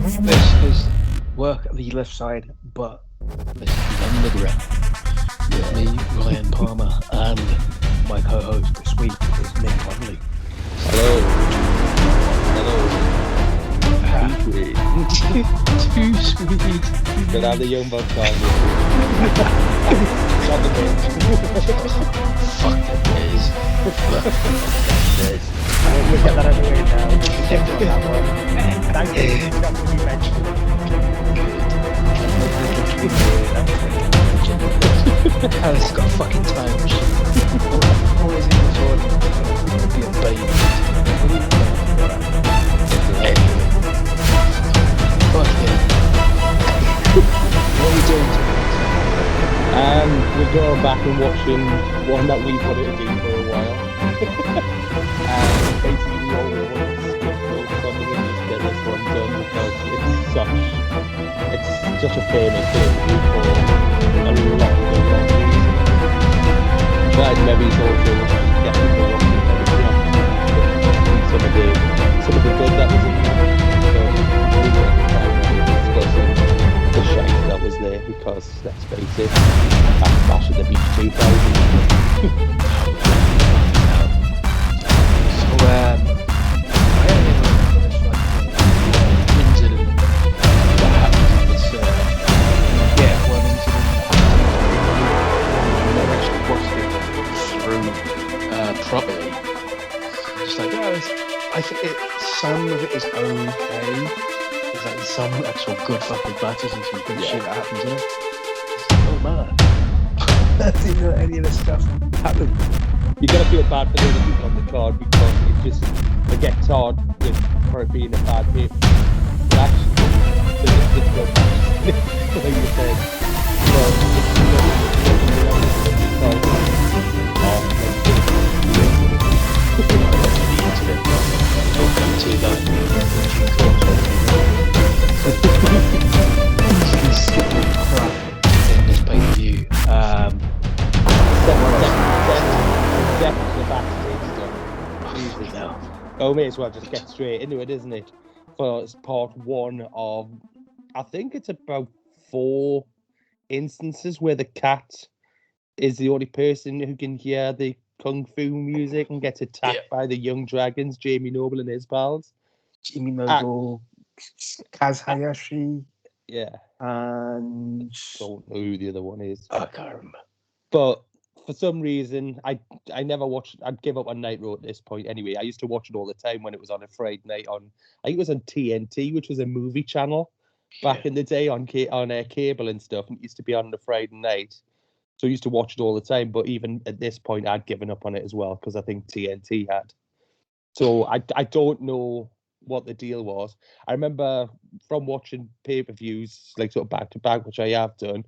This is work at the left side, but this is the end of the rep. With me, Ryan Palmer, and my co-host this week is Mick Conley. Hello. Too sweet. Good have the young buck on you. Not the bitch. Fuck this. We'll get that out of the way now. Thank you on that one. Thank you. That's what we mentioned. It's got a fucking time machine. Always in the toilet. Be a baby. Anyway. Fuck yeah. What are we doing today? We're going back and watching one that we wanted to do for a while. Basically, we always wanted to skip notes on them and just get this one done because it's such a famous thing for a lot of good reasons. But maybe it's also definitely some of the good that was in there. So we were discussing the shite that was there because let's face it, that's Bash at the Beach 2000. I only remember this incident that happened at this one incident. I never actually watched it through properly. Just like, I think some of it is okay. There's like some actual good fucking matches and some good shit that happens in it. Oh man. I didn't know any of this stuff happened. You gotta feel bad for the other people on the card because it gets hard for it being a bad hit. But actually, it's good. Like you said, Oh, may as well just get straight into it, isn't it? For it's part one of, I think it's about 4 instances where the cat is the only person who can hear the kung fu music and gets attacked by the young dragons, Jamie Noble and his pals. Jamie Noble, Kaz Hayashi. Yeah. And don't know who the other one is. I can't remember. But for some reason, I never watched. I'd give up on Nitro at this point. Anyway, I used to watch it all the time when it was on a Friday night on. I think it was on TNT, which was a movie channel back in the day on cable and stuff. And it used to be on the Friday night, so I used to watch it all the time. But even at this point, I'd given up on it as well because I think TNT had. So I don't know what the deal was. I remember from watching pay-per-views like sort of back to back, which I have done.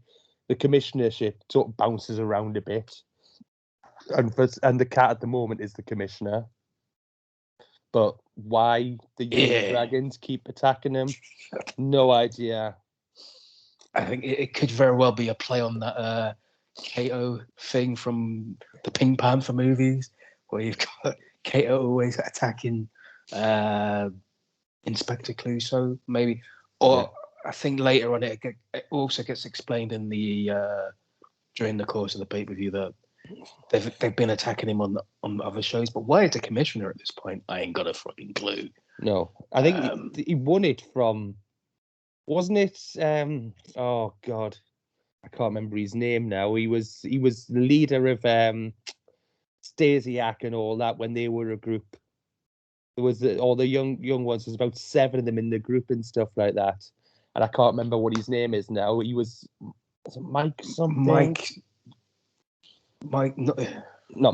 The commissionership sort of bounces around a bit, and the cat at the moment is the commissioner. But why the young dragons keep attacking him? No idea. I think it could very well be a play on that Kato thing from the Pink Panther movies, where you've got Kato always attacking Inspector Clouseau, maybe, or. I think later on it also gets explained in the during the course of the pay-per-view that they've been attacking him on other shows. But why is the commissioner at this point? I ain't got a fucking clue. No, I think he won it from, wasn't it? Oh God, I can't remember his name now. He was the leader of Stasiak and all that when they were a group. There was all the young ones. There's about 7 of them in the group and stuff like that. And I can't remember what his name is now. He was it Mike something? Mike. Not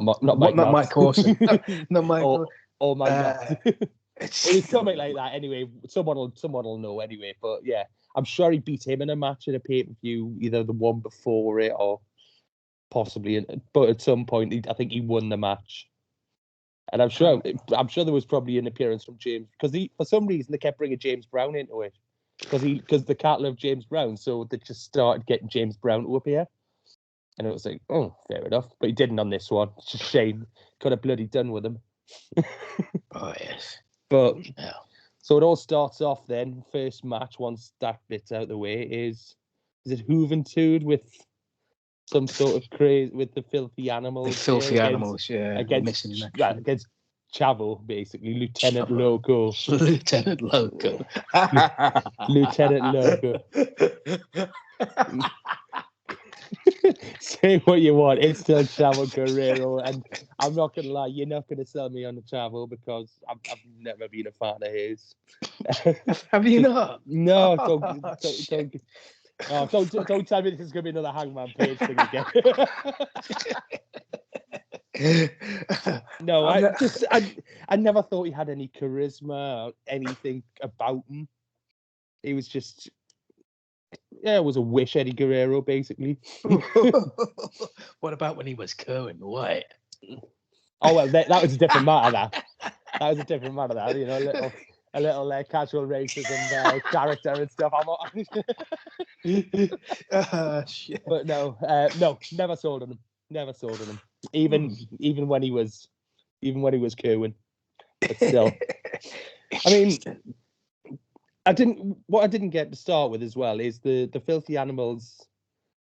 Mike. Not Mike Corson. Not Mike. Or Mike. It's something like that. Anyway, someone will know anyway. But yeah, I'm sure he beat him in a match in a pay-per-view, either the one before it or possibly. But at some point, I think he won the match. And I'm sure there was probably an appearance from James because for some reason they kept bringing James Brown into it. Because the cat loved James Brown, so they just started getting James Brown to appear. And it was like, oh, fair enough. But he didn't on this one. It's a shame. Could have bloody done with him. Oh, yes. But So it all starts off then. First match, once that bit's out of the way, is it Juventud with some sort of craze with the filthy animals? The filthy there animals, yeah. Missing in action. against Chavo, basically, Lieutenant Chavo. Loco. Lieutenant Loco. Lieutenant Loco. Say what you want, it's still Chavo Guerrero, and I'm not gonna lie, you're not gonna sell me on the Chavo because I've never been a fan of his. Have you not? No, Oh, don't tell me this is gonna be another Hangman Page thing again. No, I never thought he had any charisma or anything about him. He was just, it was a wish Eddie Guerrero, basically. What about when he was Kerwin White? Oh well, that was a different matter. That was a different matter. That, you know, a little casual racism character and stuff. Shit. But no, never sold on him. Never sold on him. Even when he was Kerwin. But still, I mean, what I didn't get to start with as well is the filthy animals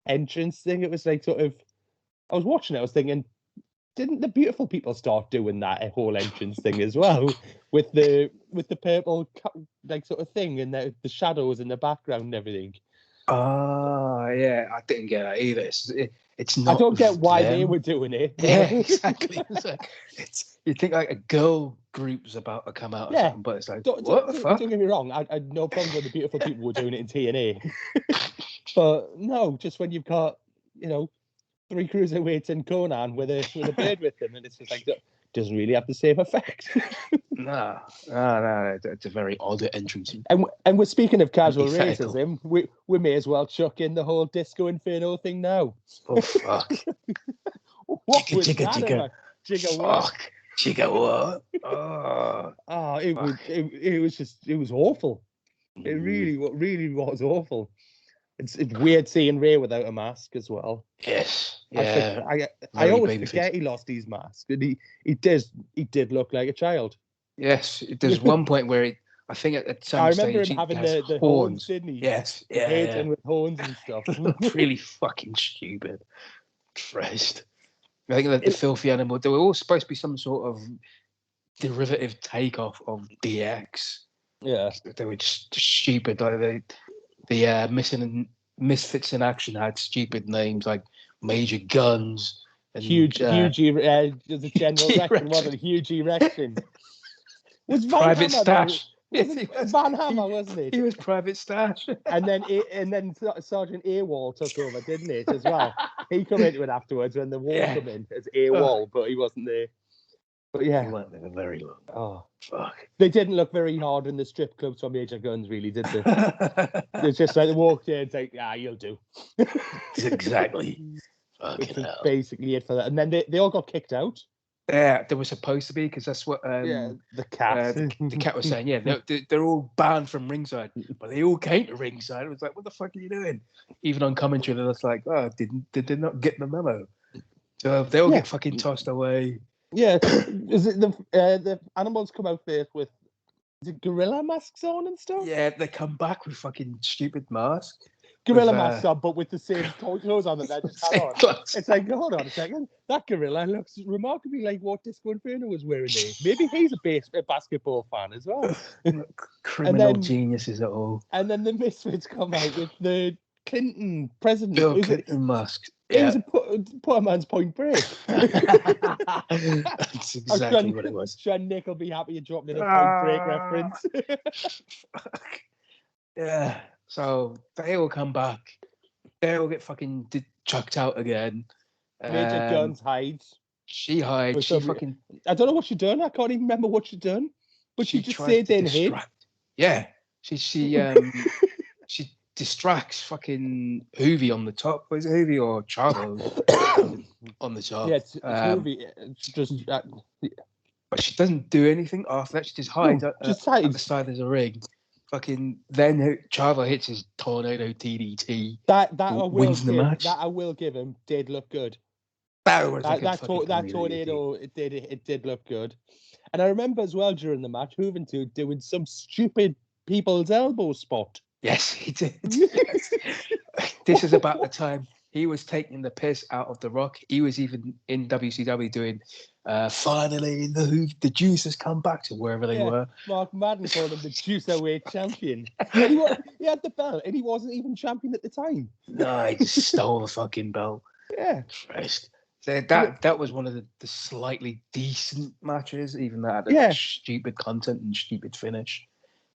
entrance thing. It was like sort of, I was watching it, I was thinking, didn't the beautiful people start doing that whole entrance thing as well with the purple like sort of thing and the shadows in the background and everything? Oh yeah, I didn't get that either. It's not. I don't get why them. they were doing it. Yeah, exactly. It's you think like a girl group's about to come out, or something, but it's like what the fuck? Don't get me wrong. I had no problem with the beautiful people were doing it in TNA, but no, just when you've got 3 cruiserweights and Conan with a beard with them, and it's just like, doesn't really have the same effect. No, it's a very odd entrance. And we're speaking of casual racism, we may as well chuck in the whole Disco Inferno thing now. Oh fuck! What was that about? Jigga what? Jigga what? Oh, it was awful. It really was awful. It's weird seeing Ray without a mask as well. Yes, yeah. I always forget he lost his mask, and he did look like a child. Yes, there's one point where I think at some stage I remember him having the horns, didn't he? Yes, yeah. And with horns and stuff. Really fucking stupid. Christ. I think that the filthy animal, they were all supposed to be some sort of derivative takeoff of DX. Yeah. They were just stupid. Like the Misfits in Action had stupid names like Major Guns and huge there's a general erection, wasn't it? Huge erection. Was Van Private Hammer, Stash. Van Hammer, wasn't it? He was Private Stash. And then Sergeant AWOL took over, didn't it, as well? He come into it afterwards when the war come in as AWOL, but he wasn't there. But yeah. He weren't there very long. Oh, fuck. They didn't look very hard in the strip clubs for Major Guns, really, did they? It's just like they walked in and say, you'll do. Exactly. Which was basically it for that. And then they all got kicked out. Yeah, they were supposed to be, because that's what the cat the cat was saying. Yeah, they're all banned from ringside, but they all came to ringside. It was like, what the fuck are you doing? Even on commentary, they're just like, did they not get the memo? So they all get fucking tossed away. Yeah, is it the animals come out there with gorilla masks on and stuff? Yeah, they come back with fucking stupid masks. Gorilla masks on, but with the same clothes on that they just had on. It's like, hold on a second, that gorilla looks remarkably like what Disco Inferno was wearing there. Maybe he's a basketball fan as well. Criminal geniuses at all. And then the Misfits come out with the Clinton president. Bill Clinton masks. It was a poor man's Point Break. That's exactly what it was. Sure, Nick will be happy you dropped in a Point Break reference. Yeah. So they all come back. They all get fucking chucked out again. Major Guns hides. She hides. She fucking. I don't know what she done. I can't even remember what she done. But she just stayed there and hid. Yeah. She distracts fucking Hoovy on the top. Was it Hoovy or Chavo on the top? Yeah, it's Hoovy. Just. But she doesn't do anything after that. She just hides at the side of the ring. Fucking then Chavo hits his tornado TDT. That match. That I will give him. Did look good. That was that tornado. It did look good. And I remember as well during the match, Juventud doing some stupid people's elbow spot. Yes, he did. This is about the time he was taking the piss out of The Rock. He was even in WCW doing, finally, the Jews has come back to wherever they were. Mark Madden called him the Juicerweight champion. And he had the belt, and he wasn't even champion at the time. No, he just stole the fucking belt. Yeah. Christ. So that was one of the slightly decent matches, even though it had stupid content and stupid finish.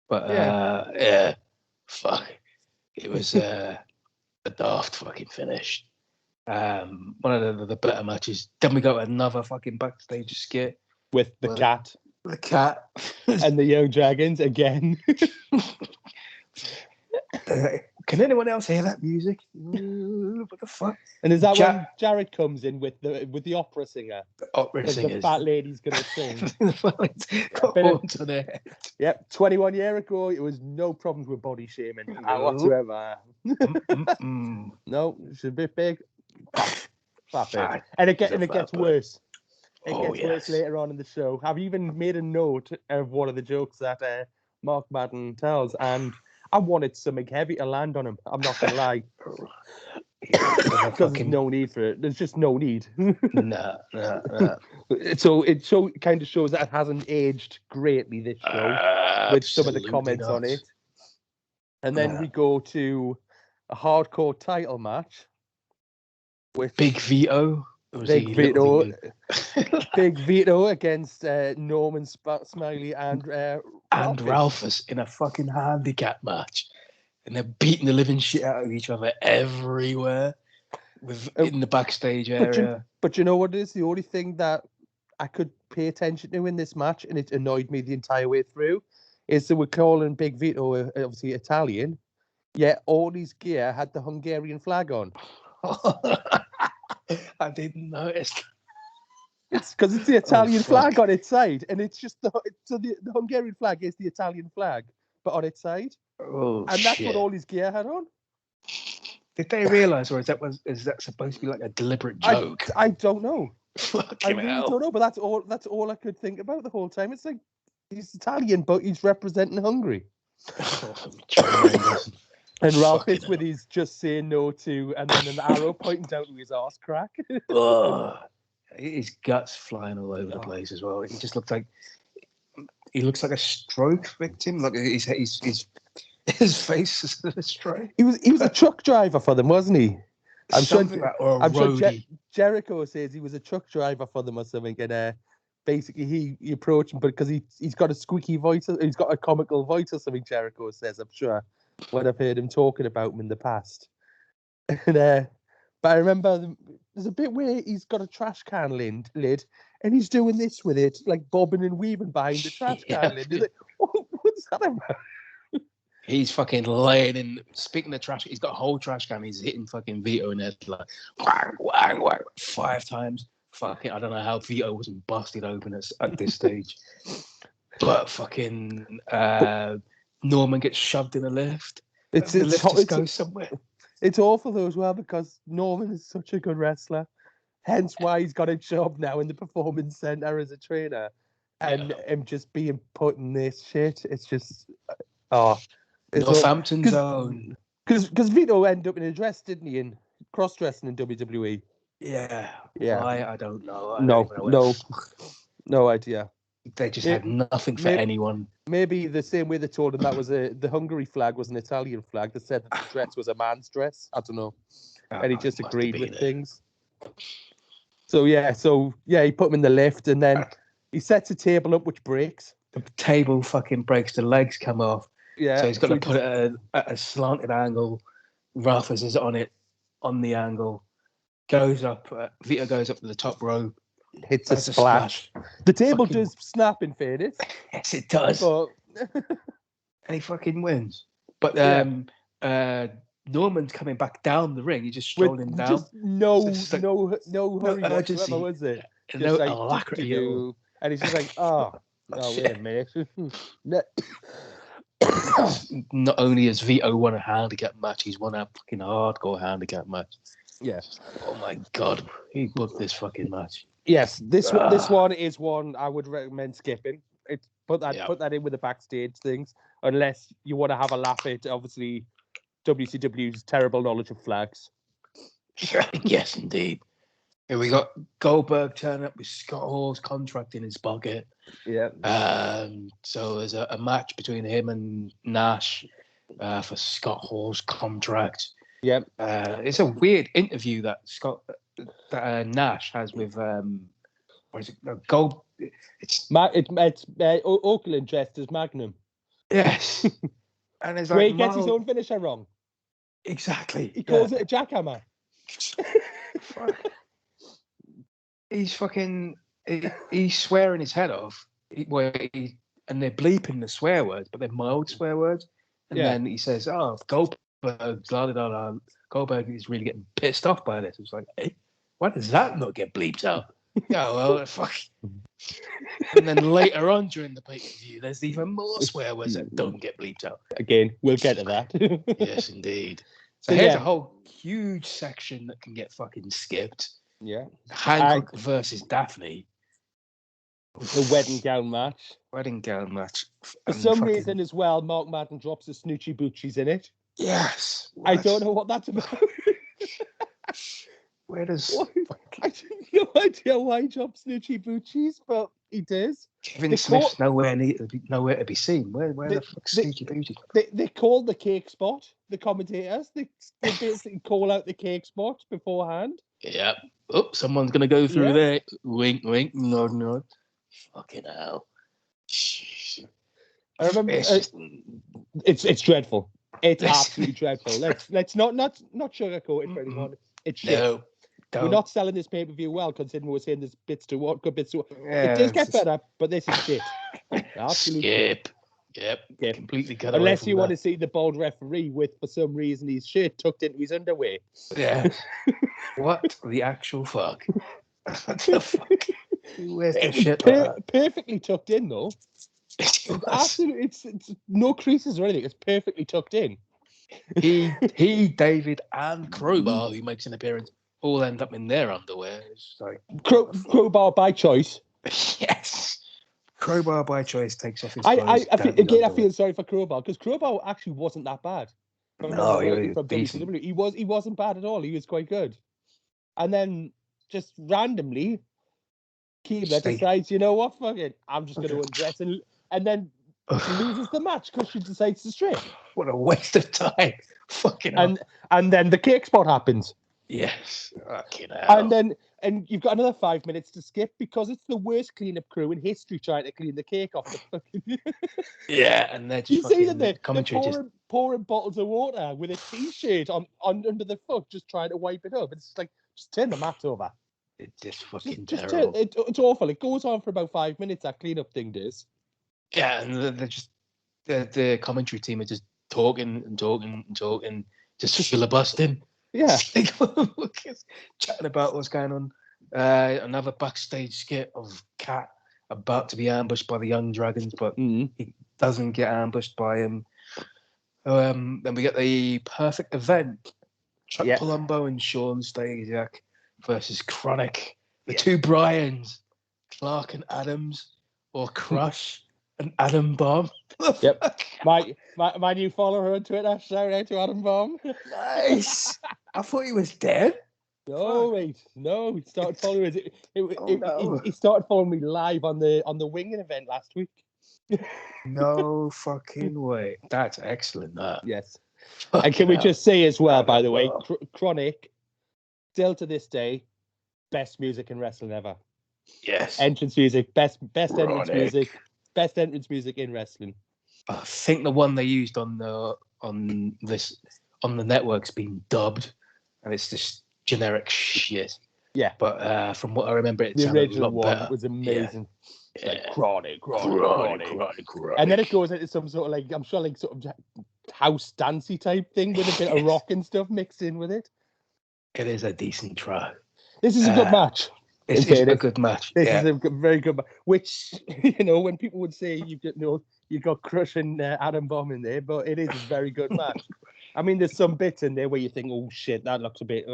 But yeah, fuck. It was a daft fucking finish. One of the better matches. Then we got another fucking backstage skit with the cat. The cat. And the Young Dragons again. Can anyone else hear that music? What the fuck? And is that when Jared comes in with the opera singer? The opera singers. The fat lady's going to sing. Got horns on her head. Yep, 21 years ago, it was no problems with body shaming whatsoever. No, it's a bit big. Fat big. And it gets worse. It gets worse later on in the show. I've even made a note of one of the jokes that Mark Madden tells, and I wanted something heavy to land on him. I'm not going to lie. Because there's no need for it. There's just no need. No. So it kind of shows that it hasn't aged greatly, this show, with some of the comments on it. And then we go to a hardcore title match with Big Vito. Big Vito against Norman Smiley and Ralphus in a fucking handicap match, and they're beating the living shit out of each other everywhere in the backstage area. But you know what it is? The only thing that I could pay attention to in this match, and it annoyed me the entire way through, is that we're calling Big Vito obviously Italian, yet all his gear had the Hungarian flag on. I didn't notice. It's because it's the Italian flag on its side, and it's just the Hungarian flag is the Italian flag, but on its side. Oh, and that's what all his gear had on. Did they realise, or is that supposed to be like a deliberate joke? I don't know. Fucking I really don't know, but that's all I could think about the whole time. It's like he's Italian, but he's representing Hungary. And Ralph is with his just saying no to, and then an arrow pointing down to his arse crack. His guts flying all over the place as well. He just looks like a stroke victim. Look, his face is a stroke. He was a truck driver for them, wasn't he? I'm sure Jericho says he was a truck driver for them or something, and basically he approached him, but because he's got a squeaky voice, he's got a comical voice or something. Jericho says, I'm sure, when I've heard him talking about him in the past. And but I remember there's a bit where he's got a trash can lid, and he's doing this with it, like bobbing and weaving behind the trash can lid. He's like, what's that about? He's fucking laying in. Speaking of trash, he's got a whole trash can. He's hitting fucking Vito in the head like whang, whang, whang, 5 times. Fucking, I don't know how Vito wasn't busted open at this stage. But fucking Norman gets shoved in a lift. The lift just goes somewhere. It's awful though as well, because Norman is such a good wrestler. Hence why he's got a job now in the Performance Center as a trainer. And him just being put in this shit. It's just Northampton's own. Because Vito ended up in a dress, didn't he? In cross-dressing in WWE. Yeah. Why? I don't know. No idea. They just had nothing for anyone. Maybe the same way they told him that was the Hungary flag was an Italian flag. They said that the dress was a man's dress. I don't know. And he just agreed with things. So he put him in the lift, and then he sets a table up which breaks. The table fucking breaks. The legs come off. Yeah. So he's got to put it at a slanted angle. Ralphus is on the angle. Goes up. Vito goes up to the top rope. Hits a splash. The table does snap, in fairness. Yes, it does. But... and he fucking wins. But Norman's coming back down the ring. He's just strolling down. Just no hurry whatsoever, was it? No alacrity. And he's just like, wait a minute. Not only has Vito won a handicap match, he's won a fucking hardcore handicap match. Yeah. Oh my God. He booked this fucking match. Yes, this one is one I would recommend skipping. Put that in with the backstage things, unless you want to have a laugh at obviously WCW's terrible knowledge of flags. Yes, indeed. Here we got Goldberg turning up with Scott Hall's contract in his pocket. Yeah. So there's a match between him and Nash for Scott Hall's contract. Yeah. It's a weird interview that Nash has with what is it? Gold. It's Oakland dressed as Magnum. yes, and it's Where like he gets his own finisher wrong. Exactly. He calls it a jackhammer. He's fucking. He's swearing his head off. And they're bleeping the swear words, but they're mild swear words. And then he says, "Oh, Goldberg, blah, blah, blah. Goldberg is really getting pissed off by this." It's like, hey, why does that not get bleeped out? Yeah, well, fuck. And then later on during the pay-per-view, there's even more swear words that don't get bleeped out. Again, we'll get to that. Yes, indeed. So here's a whole huge section that can get fucking skipped. Yeah. Hancock versus Daphne. The wedding gown match. For some reason as well, Mark Madden drops the Snoochie Boochies in it. Yes. I don't know what that's about. Where does... I have no idea why he drops Snoochie Boochies, but he does. Kevin Smith's nowhere to be seen. Where the fuck's Snoochie Boochies? They call the cake spot, the commentators. They basically call out the cake spot beforehand. Yep. Oh, someone's going to go through there. Wink, wink, nod, nod. Fucking hell. I remember it's dreadful. It's absolutely dreadful. Let's not sugarcoat it for anyone. It's shit. No, we're not selling this pay-per-view well, considering we're saying there's good bits to watch. It does get better, but this is shit. Absolutely. Skip. Yep. Completely cut away Unless from you that. want to see the bald referee with, for some reason, his shirt tucked into his underwear. Yeah. What the actual fuck? What the fuck? Who wears the shit like that? Perfectly tucked in, though. Absolutely, it's no creases or anything. It's perfectly tucked in. He, David, and Crowbar, who makes an appearance, all end up in their underwear. It's like Crowbar by choice. Yes. Crowbar by choice takes off his I feel sorry for Crowbar because Crowbar actually wasn't that bad. No, he was decent. He wasn't bad at all. He was quite good. And then just randomly, Keebler decides, you know what, fuck it, I'm just going to undress and then she loses the match because she decides to strip. What a waste of time! Fucking hell. And then the cake spot happens. Yes. Fucking hell. And you've got another 5 minutes to skip because it's the worst cleanup crew in history trying to clean the cake off the fucking. Yeah, and they're just you see that they're pouring bottles of water with a t-shirt on under the foot, just trying to wipe it up. It's like just turn the mat over. It's just fucking terrible. It's awful. It goes on for about 5 minutes. That cleanup thing does. Yeah, and they're just the commentary team are just talking, just filibustering. Yeah, chatting about what's going on. Another backstage skit of Kat about to be ambushed by the Young Dragons, but he doesn't get ambushed by him. Then we get the perfect event: Chuck Palumbo and Sean Stasiak versus Chronic. The two Bryans, Clark and Adams, or Crush and Adam Bomb. Yep. My new follower on Twitter. Shout out to Adam Bomb. Nice. I thought he was dead. No, wait. No, he started following he started following me live on the Winging event last week. No fucking way. That's excellent. Yes. And can we just say as well, by the way, Chronic, still to this day, best music in wrestling ever. Yes. Entrance music, best entrance music, best entrance music in wrestling. I think the one they used on the network's been dubbed, and it's just generic shit. Yeah. But from what I remember, it the sounded original a lot one better. was amazing. Yeah. Like chronic. And then it goes into some sort of like, I'm sure like sort of house dancey type thing with a bit of rock and stuff mixed in with it. It is a decent track. This is a good match. It's a good match. This is a very good match. Which, when people would say you got Crush and Adam Bomb in there, but it is a very good match. I mean, there's some bits in there where you think, oh shit, that looks a bit,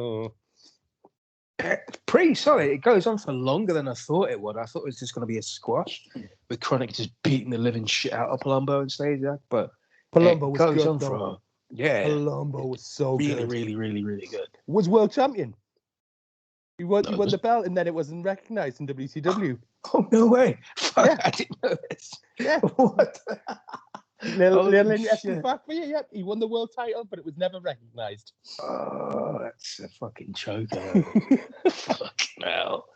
Pretty solid. It goes on for longer than I thought it would. I thought it was just going to be a squash with Chronic just beating the living shit out of Palumbo and Stasiak, but Palumbo it was goes good, on though. yeah, Palumbo was so really, good. really, really, really good. Was world champion. He won No, the belt, and then it wasn't recognised in WCW. Oh no way! Fuck, Yeah. I didn't know this. Yeah. What? Little interesting shit. fact for you. Yep, he won the world title, but it was never recognised. Oh, that's a fucking choker. Fucking hell.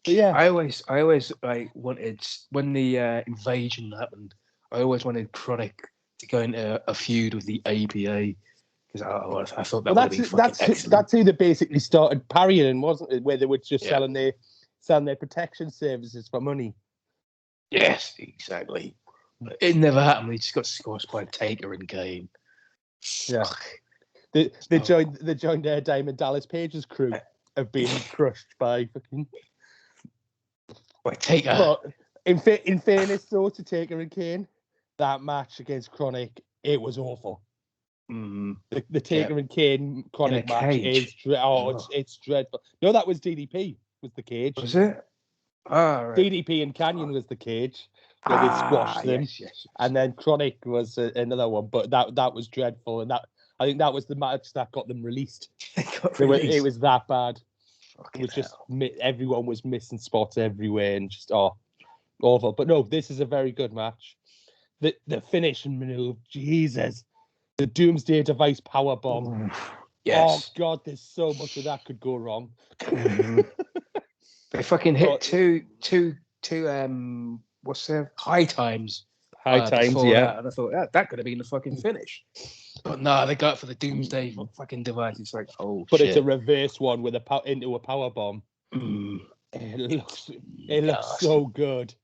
Yeah. I always like wanted when the invasion happened. I always wanted Chronic to go into a feud with the APA because I thought that would be fucking excellent. That's who they basically started parrying, wasn't it? Where they were just Yeah. selling their protection services for money. Yes, exactly. But it never happened. They just got squashed by Taker and Kane. Yeah. Fuck. They joined Diamond Dallas Page's crew of being crushed by fucking. By Taker. But in fairness, though, to Taker and Kane, that match against Chronic, it was awful. Mm. The Taker and Kane Chronic match cage. is it's dreadful. No, that was DDP was the cage. Was it? Ah, right. DDP and Canyon was the cage where they squashed them, yes. and then Chronic was another one. But that was dreadful, and I think that was the match that got them released. It was that bad. Fucking It was just hell. everyone was missing spots everywhere, and just awful. But no, this is a very good match. The finishing move, Jesus, the Doomsday Device power bomb. Yes. Oh God, there's so much of that could go wrong. They fucking hit two what's their high times. High times, before yeah. that, and I thought that could have been the fucking finish. But no, they got for the Doomsday fucking Device. It's like, But shit. it's a reverse one with into a power bomb. Mm. It looks so good,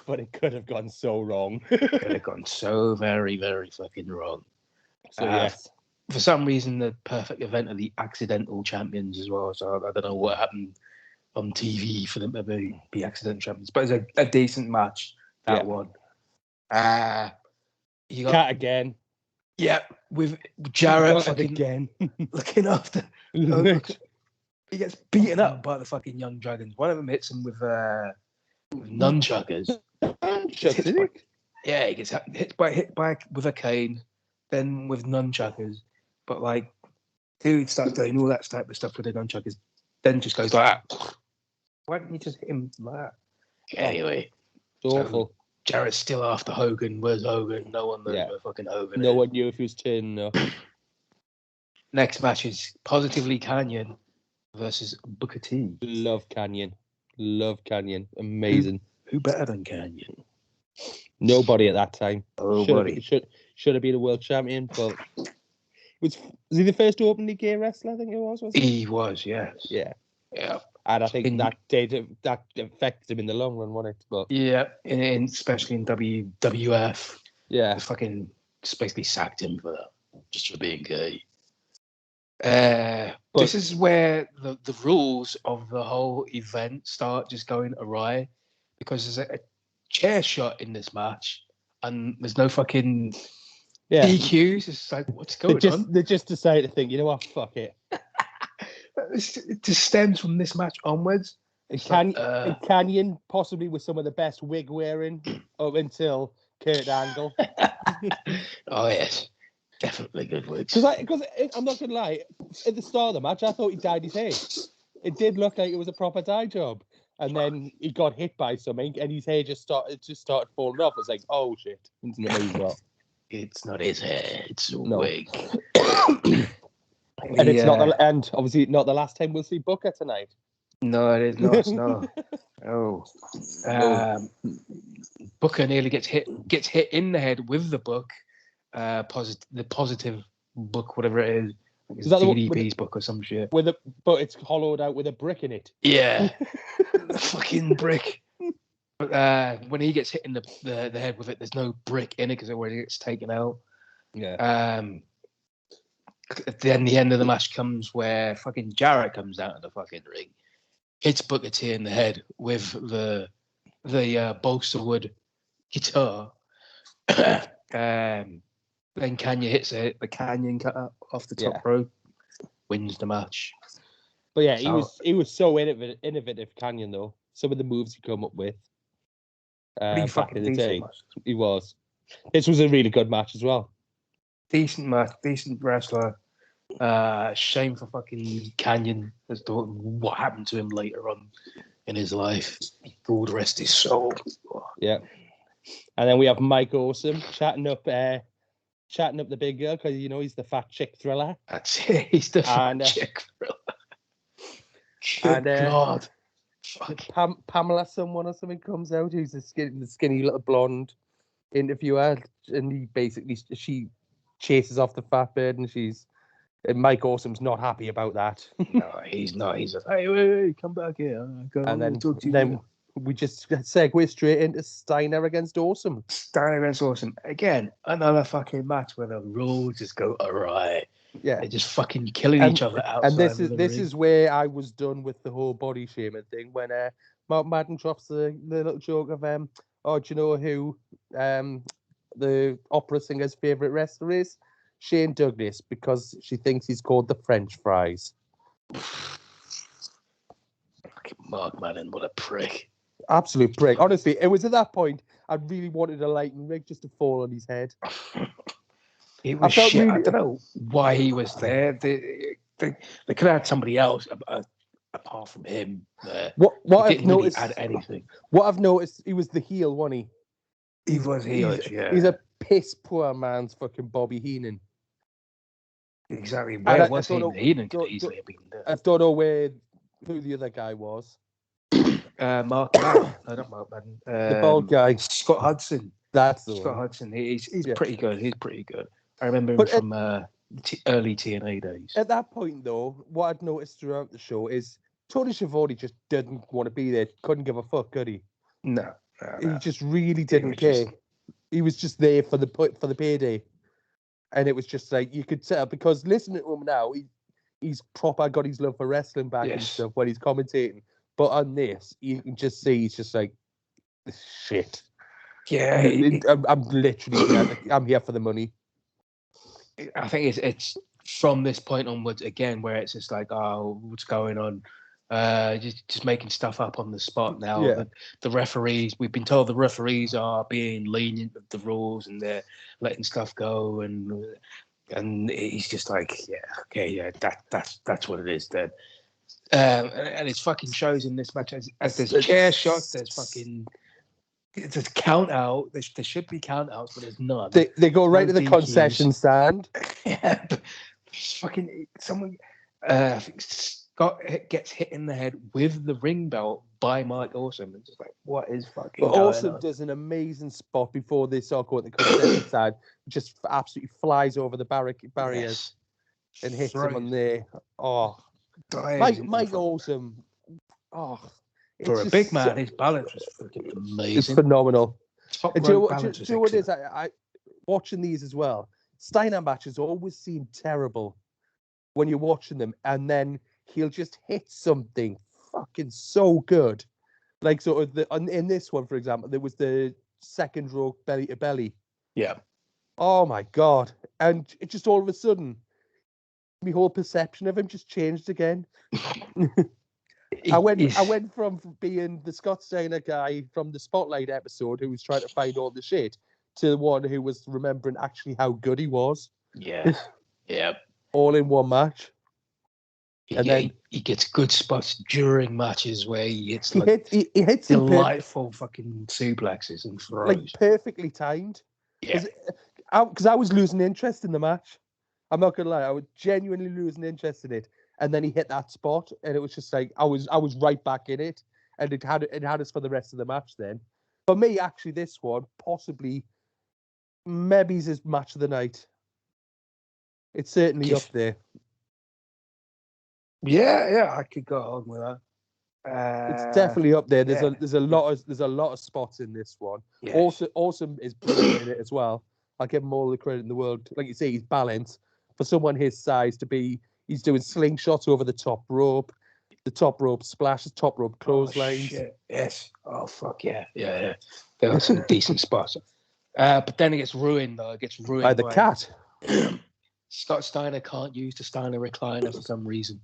but it could have gone so wrong. Could have gone so very, very fucking wrong. So yes, for some reason, the perfect event of the accidental champions as well. So I don't know what happened on TV for them to be accidental champions, but it's a decent match. That one. You got Cat again. Yeah, with Jarrett fucking again looking after. He gets beaten up by the fucking Young Dragons. One of them hits him with nunchuckers. Yeah, he gets hit by with a cane, then with nunchuckers. But like, dude starts doing all that type of stuff with the nunchuckers, then just goes like that. Why didn't you just hit him like that? Anyway, it's awful. Jarrett's still after Hogan. Where's Hogan? No one knows where fucking Hogan No is. one knew if he was turning up. Next match is Positively Canyon versus Booker T. Love Canyon. Amazing. Who better than Canyon? Nobody at that time. Nobody. Should have been a world champion, but was he the first openly gay wrestler? I think it was. He was, yes. Yeah. Yeah. And I think that affected him in the long run, wasn't it? But yeah, especially in WWF. Yeah. They fucking just basically sacked him for that, just for being gay. This is where the rules of the whole event start just going awry, because there's a chair shot in this match and there's no fucking DQs. It's like, what's going on? They just decided to think, you know what, fuck it. It just stems from this match onwards. Canyon possibly was some of the best wig wearing up until Kurt Angle. Oh yes, definitely good wigs. Because I'm not gonna lie, at the start of the match, I thought he dyed his hair. It did look like it was a proper dye job, and then he got hit by something, and his hair just started falling off. It's like, oh shit, It's not his hair; it's a wig. And it's not and obviously not the last time we'll see Booker tonight. No, it is not. No. Booker nearly gets hit in the head with the book. The positive book, whatever it is. It's DDP's book or some shit. But it's hollowed out with a brick in it. Yeah, the fucking brick. But when he gets hit in the head with it, there's no brick in it because it already gets taken out. Yeah. Then the end of the match comes where fucking Jarrett comes out of the fucking ring, hits Booker T in the head with the balsa wood guitar. Then Canyon hits it. The Canyon cut off the top rope, wins the match. But yeah, So- he was so innovative, Canyon though. Some of the moves he come up with Pretty back fucking in the decent day, match. he was. This was a really good match as well. Decent match, decent wrestler. Shame for fucking Canyon as to what happened to him later on in his life. God rest his soul. Yeah. And then we have Mike Awesome chatting up the big girl because he's the fat chick thriller. That's it. He's the And, fat chick. and, Good God. Fuck. Pamela someone or something comes out who's the skinny little blonde interviewer, and she chases off the fat bird, and Mike Awesome's not happy about that. No, he's not. He's just, hey, wait, come back here. And then talk to you. we just segue straight into Steiner against Awesome. Steiner against Awesome. Again, another fucking match where the rules just go awry. Yeah. They're just fucking killing each other outside. And this of the this ring. is where I was done with the whole body shaming thing when Mark Madden drops the little joke of do you know who the opera singer's favourite wrestler is? Shane Douglas, because she thinks he's called the French fries. Fucking Mark Madden, what a prick. Absolute prick. Honestly, it was at that point I really wanted a lightning rig just to fall on his head. It was felt shit. I really- don't know why he was there. They could have had somebody else apart from him there. What He I've didn't really noticed, add anything. what I've noticed, he was the heel, wasn't he? He was huge, yeah. He's a piss poor man's fucking Bobby Heenan. Exactly. And Where I was don't he? know- He didn't don't- easily have been there. I don't know who the other guy was. Mark Madden. No, not Mark Madden. The bald guy. Scott Hudson. That's the Scott one. Hudson. He's Yeah. pretty good. He's pretty good. I remember him But from early TNA days. At that point, though, what I'd noticed throughout the show is Tony Schiavone just didn't want to be there. Couldn't give a fuck, could he? No. He just really didn't was care. just- He was just there for the payday, and it was just like you could tell because listening to him now, he's proper got his love for wrestling back and Yes. stuff when he's commentating. But on this, you can just see he's just like shit. Yeah. I'm literally I'm here for the money. I think it's from this point onwards again where it's just like, oh, what's going on? Just making stuff up on the spot now. Yeah. The referees, we've been told the referees are being lenient with the rules and they're letting stuff go, and he's just like, yeah, okay, yeah, that's what it is then. And it's fucking shows in this match as there's chair shots, there's fucking. There's count out. There should be count outs, but there's none. They go right No to the DQs. concession stand. Yeah, but fucking someone. I think Scott gets hit in the head with the ring belt by Mike Awesome. It's just like, what is fucking But going Awesome on? does an amazing spot before they start going to the concession stand. Just absolutely flies over the barriers and hits him on there. Oh, Dives into Mike the- Awesome. Oh, For it's a just big man, so- his balance was fucking it's amazing. phenomenal. Top And do you know rope what, balance do was you know what it is? excellent. I watching these as well. Steiner matches always seem terrible when you're watching them, and then he'll just hit something fucking so good. Like sort of in this one, for example, there was the second row belly to belly. Yeah. Oh my god! And it just all of a sudden, my whole perception of him just changed again. I went from being the Scott Steiner guy from the Spotlight episode who was trying to find all the shit to the one who was remembering actually how good he was, Yeah. Yeah. all in one match. And then- He gets good spots during matches where he hits He like hits them delightful fucking suplexes and throws. like perfectly timed. Yeah. Because I was losing interest in the match. I'm not gonna lie, I was genuinely losing interest in it. And then he hit that spot, and it was just like I was right back in it, and it had us for the rest of the match. Then, for me, actually, this one possibly maybe is his match of the night. It's certainly Yes. up there. Yeah, I could go on with that. It's definitely up there. There's yeah. a lot of spots in this one. Yeah. Awesome is brilliant in it as well. I give him all the credit in the world. Like you say, he's balanced for someone his size to be. He's doing slingshots over the top rope, splashes, top rope clotheslines. Shit. Yes. Oh fuck yeah. Yeah. There are some decent spots. But then it gets ruined though. It gets ruined By the cat. Scott Steiner can't use the Steiner recliner for some reason.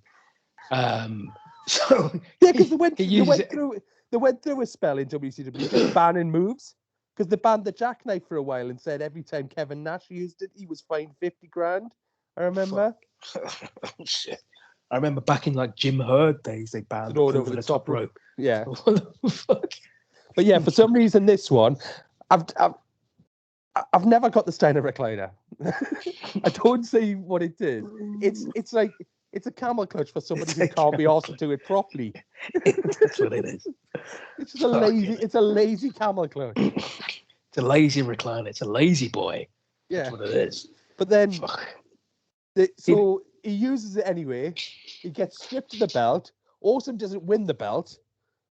So Yeah, because they went he uses it. through a spell in WCW just banning moves. Because they banned the jackknife for a while and said every time Kevin Nash used it, he was fined 50 grand. I remember. Oh, shit. I remember back in like Jim Herd days, they banned Throwing over the top rope. Yeah. What the fuck? But yeah, for some reason, this one, I've never got the Steiner recliner. I don't see what it is. It's like it's a camel clutch for somebody who can't be asked to do it properly. That's what it is. It's just a lazy camel clutch. It's a lazy recliner. It's a lazy boy. Yeah. That's what it is. But then, Fuck. so he uses it anyway. He gets stripped of the belt. Awesome doesn't win the belt.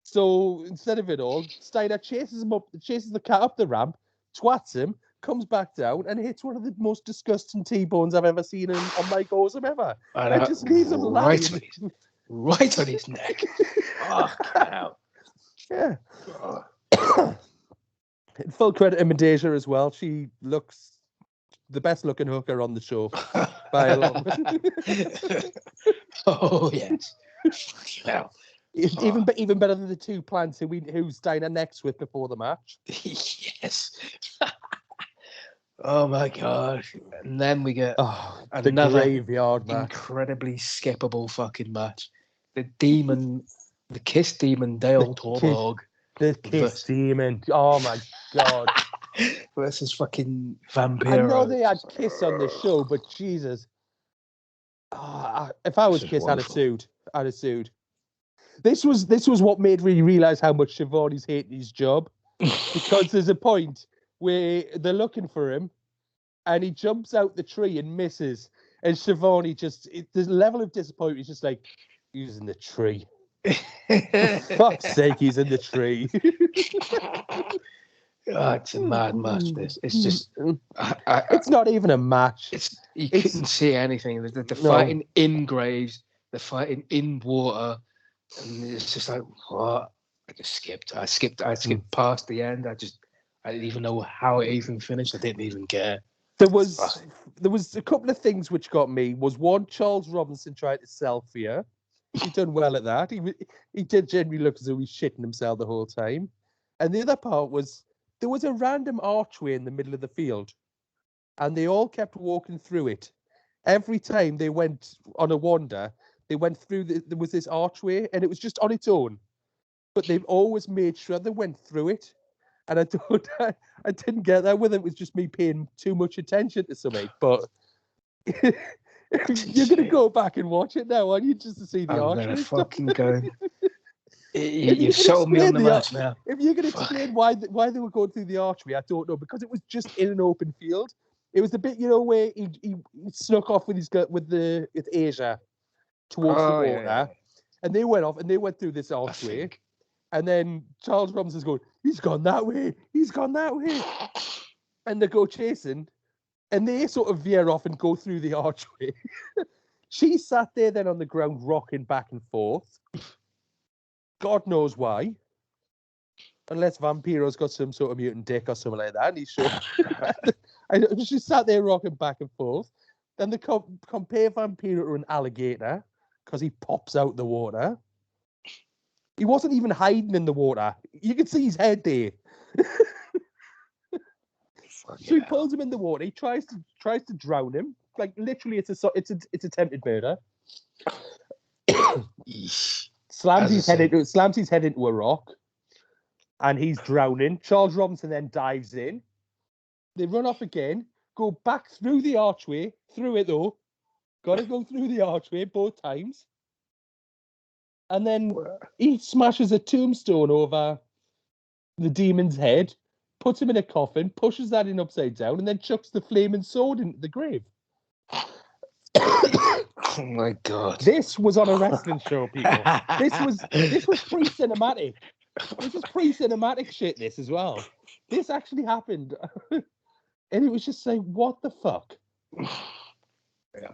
So instead of it all, Steiner chases the cat up the ramp, twats him, comes back down, and hits one of the most disgusting T-bones I've ever seen on Mike Awesome ever. And just leaves him lying. Right on his neck. Oh, cow. Yeah. Full credit to Medeja as well. She looks the best looking hooker on the show by a long. Oh yes. Well, even better than the two plants who Steiner next with before the match. Yes. Oh my gosh. And then we get the another graveyard match. Incredibly skippable fucking match. The Kiss Demon Dale Torborg. The Kiss Demon. Oh my god. Versus fucking Vampiro. I know they had Kiss on the show, but Jesus. If I was Kiss, I'd have sued. This was what made me realise how much Shivani's hating his job. Because there's a point where they're looking for him and he jumps out the tree and misses. And Shivani the level of disappointment is just like, he's in the tree. For fuck's sake, he's in the tree. It's a mad match, this. It's just... it's not even a match. You couldn't see anything. They're fighting in graves. They're fighting in water. And it's just like, what? I just skipped. I skipped past the end. I didn't even know how it even finished. I didn't even care. There was a couple of things which got me. Was one, Charles Robinson tried to sell fear. He done well at that. He did generally look as though he's shitting himself the whole time. And the other part was there was a random archway in the middle of the field, and they all kept walking through it. Every time they went on a wander, they went through. There was this archway, and it was just on its own. But they've always made sure they went through it. And I didn't get that with it. It was just me paying too much attention to something. But you're going to go back and watch it now, aren't you? Just to see the archway. I'm going to fucking go. You've sold me on the match now. If you can explain why they were going through the archway, I don't know. Because it was just in an open field. It was the bit, where he snuck off with Asia towards the water. Yeah. And they went off and they went through this archway. And then Charles Robinson's going, he's gone that way. He's gone that way. And they go chasing. And they sort of veer off and go through the archway. She sat there then on the ground rocking back and forth. God knows why. Unless Vampiro's got some sort of mutant dick or something like that. And he's sure. She sat there rocking back and forth. Then they compare Vampiro to an alligator because he pops out the water. He wasn't even hiding in the water. You can see his head there. So he pulls him in the water. He tries to drown him. Like literally, it's attempted murder. Slams his head into a rock, and he's drowning. Charles Robinson then dives in. They run off again. Go back through the archway. Through it though. Got to go through the archway both times. And then he smashes a tombstone over the demon's head, puts him in a coffin, pushes that in upside down, and then chucks the flaming sword into the grave. Oh my god! This was on a wrestling show, people. This was pre-cinematic. This is pre-cinematic shit. This as well. This actually happened, and it was just like, what the fuck?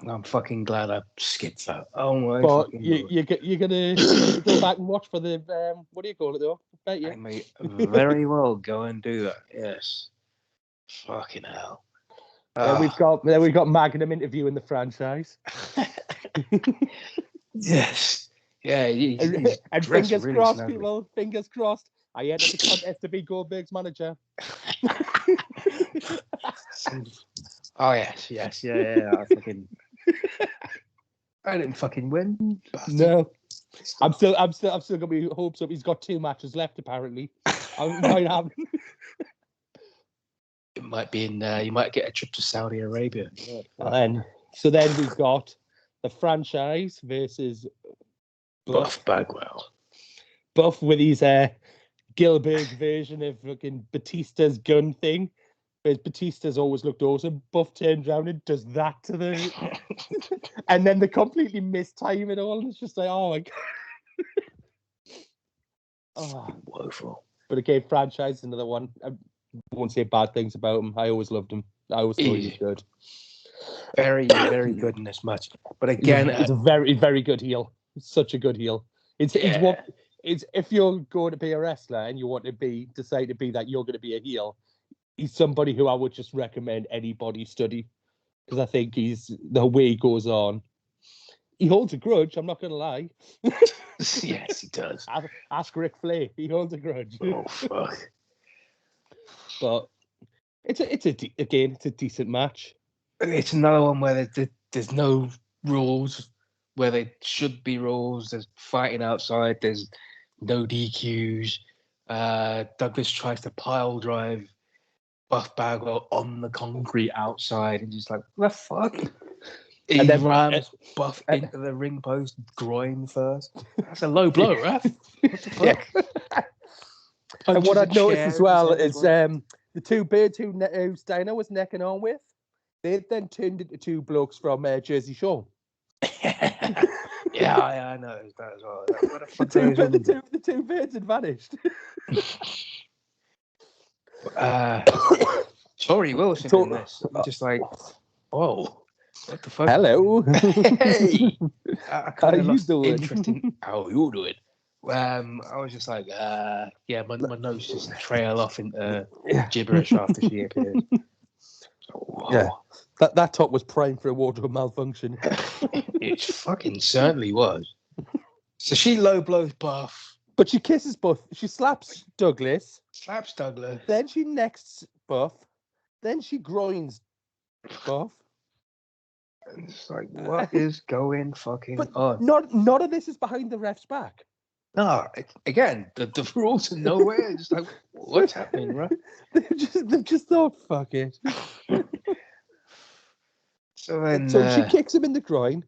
I'm fucking glad I skipped that. Oh my! But you're gonna go back and watch for the what do you call it though? Bet you. I may very well go and do that. Yes. Fucking hell. We've got Magnum interviewing the franchise. Yes. Yeah, he's And dressed fingers really crossed, snugly. people. Fingers crossed. I entered the contest to be Goldberg's manager. Oh yes, yeah. I didn't fucking win. No, I'm still gonna be hopes up. He's got 2 matches left apparently. I might have. It might be in. You might get a trip to Saudi Arabia. And so then we've got the franchise versus Buff Bagwell. Buff with his Gilbert version of fucking Batista's gun thing. Whereas Batista's always looked awesome. Buff turns around and does that to the... and then they completely mistime it all. And it's just like, oh my God. Oh. Woeful. But again, franchise, another one. I won't say bad things about him. I always loved him. I always thought he was good. Very, very good in this match. But again, it's a very, very good heel. Such a good heel. It's if you're going to be a wrestler and you want to decide to be that you're going to be a heel, he's somebody who I would just recommend anybody study, because I think the way he goes on. He holds a grudge. I'm not going to lie. Yes, he does. Ask Ric Flair. He holds a grudge. Oh fuck! But it's a decent match. It's another one where there's no rules where there should be rules. There's fighting outside. There's no DQs. Douglas tries to pile drive Buff Bagwell on the concrete outside, and just like, what the fuck? He rams Buff into the ring post groin first. That's a low blow, right? What the fuck? And what I'd noticed as well is the 2 birds who Steiner was necking on with, they then turned into 2 blokes from Jersey Shore. Yeah, I noticed that as well. What the fuck the two birds had vanished. Tori Wilson in this. I'm just like, whoa, what the fuck? Hello. Hey, I kind of lost doing? interest in how you doing. I was just like, yeah, my nose just trail off into gibberish after she appeared. Whoa. Yeah, that top was primed for a wardrobe malfunction. It fucking certainly was. So she low blows Buff. But she kisses Buff. She slaps Douglas. Slaps Douglas. Then she necks Buff. Then she groins Buff. And it's like, what is going fucking on? None of this is behind the ref's back. No, again, the rules are nowhere. It's just like, what's happening, right? They've just thought, fuck it. So she kicks him in the groin.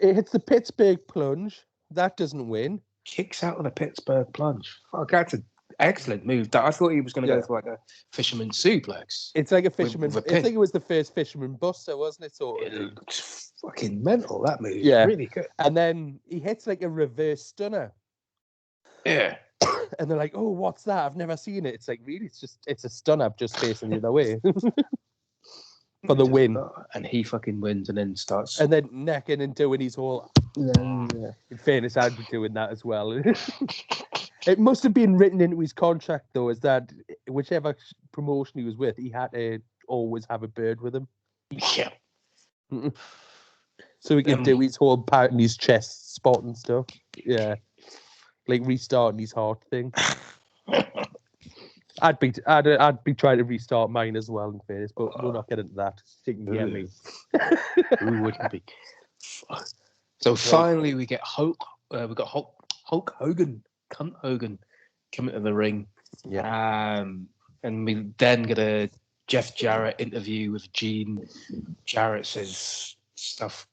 It hits the Pittsburgh plunge. That doesn't win. Kicks out of the Pittsburgh plunge. Fuck, that's an excellent move. I thought he was going to go for like a fisherman suplex. It's like a fisherman. With I think it was the first fisherman buster, wasn't it? It looks fucking mental, that move. Yeah. Really good. And then he hits like a reverse stunner. Yeah. And they're like, oh, what's that? I've never seen it. It's like, really? It's a stunner just facing the other way. For the win. And he fucking wins and then starts. And then necking and doing his whole. In fairness, I'd be doing that as well. It must have been written into his contract, though, is that whichever promotion he was with, he had to always have a bird with him. Yeah. So he could do his whole pounding his chest spot and stuff. Yeah. Like restarting his heart thing. I'd be trying to restart mine as well, in fairness, but we'll not get into that. You can hear me. Who wouldn't be? So finally, we get Hulk. We got Hulk Hogan, Cunt Hogan, coming to the ring. Yeah. And we then get a Jeff Jarrett interview with Gene. Jarrett says stuff.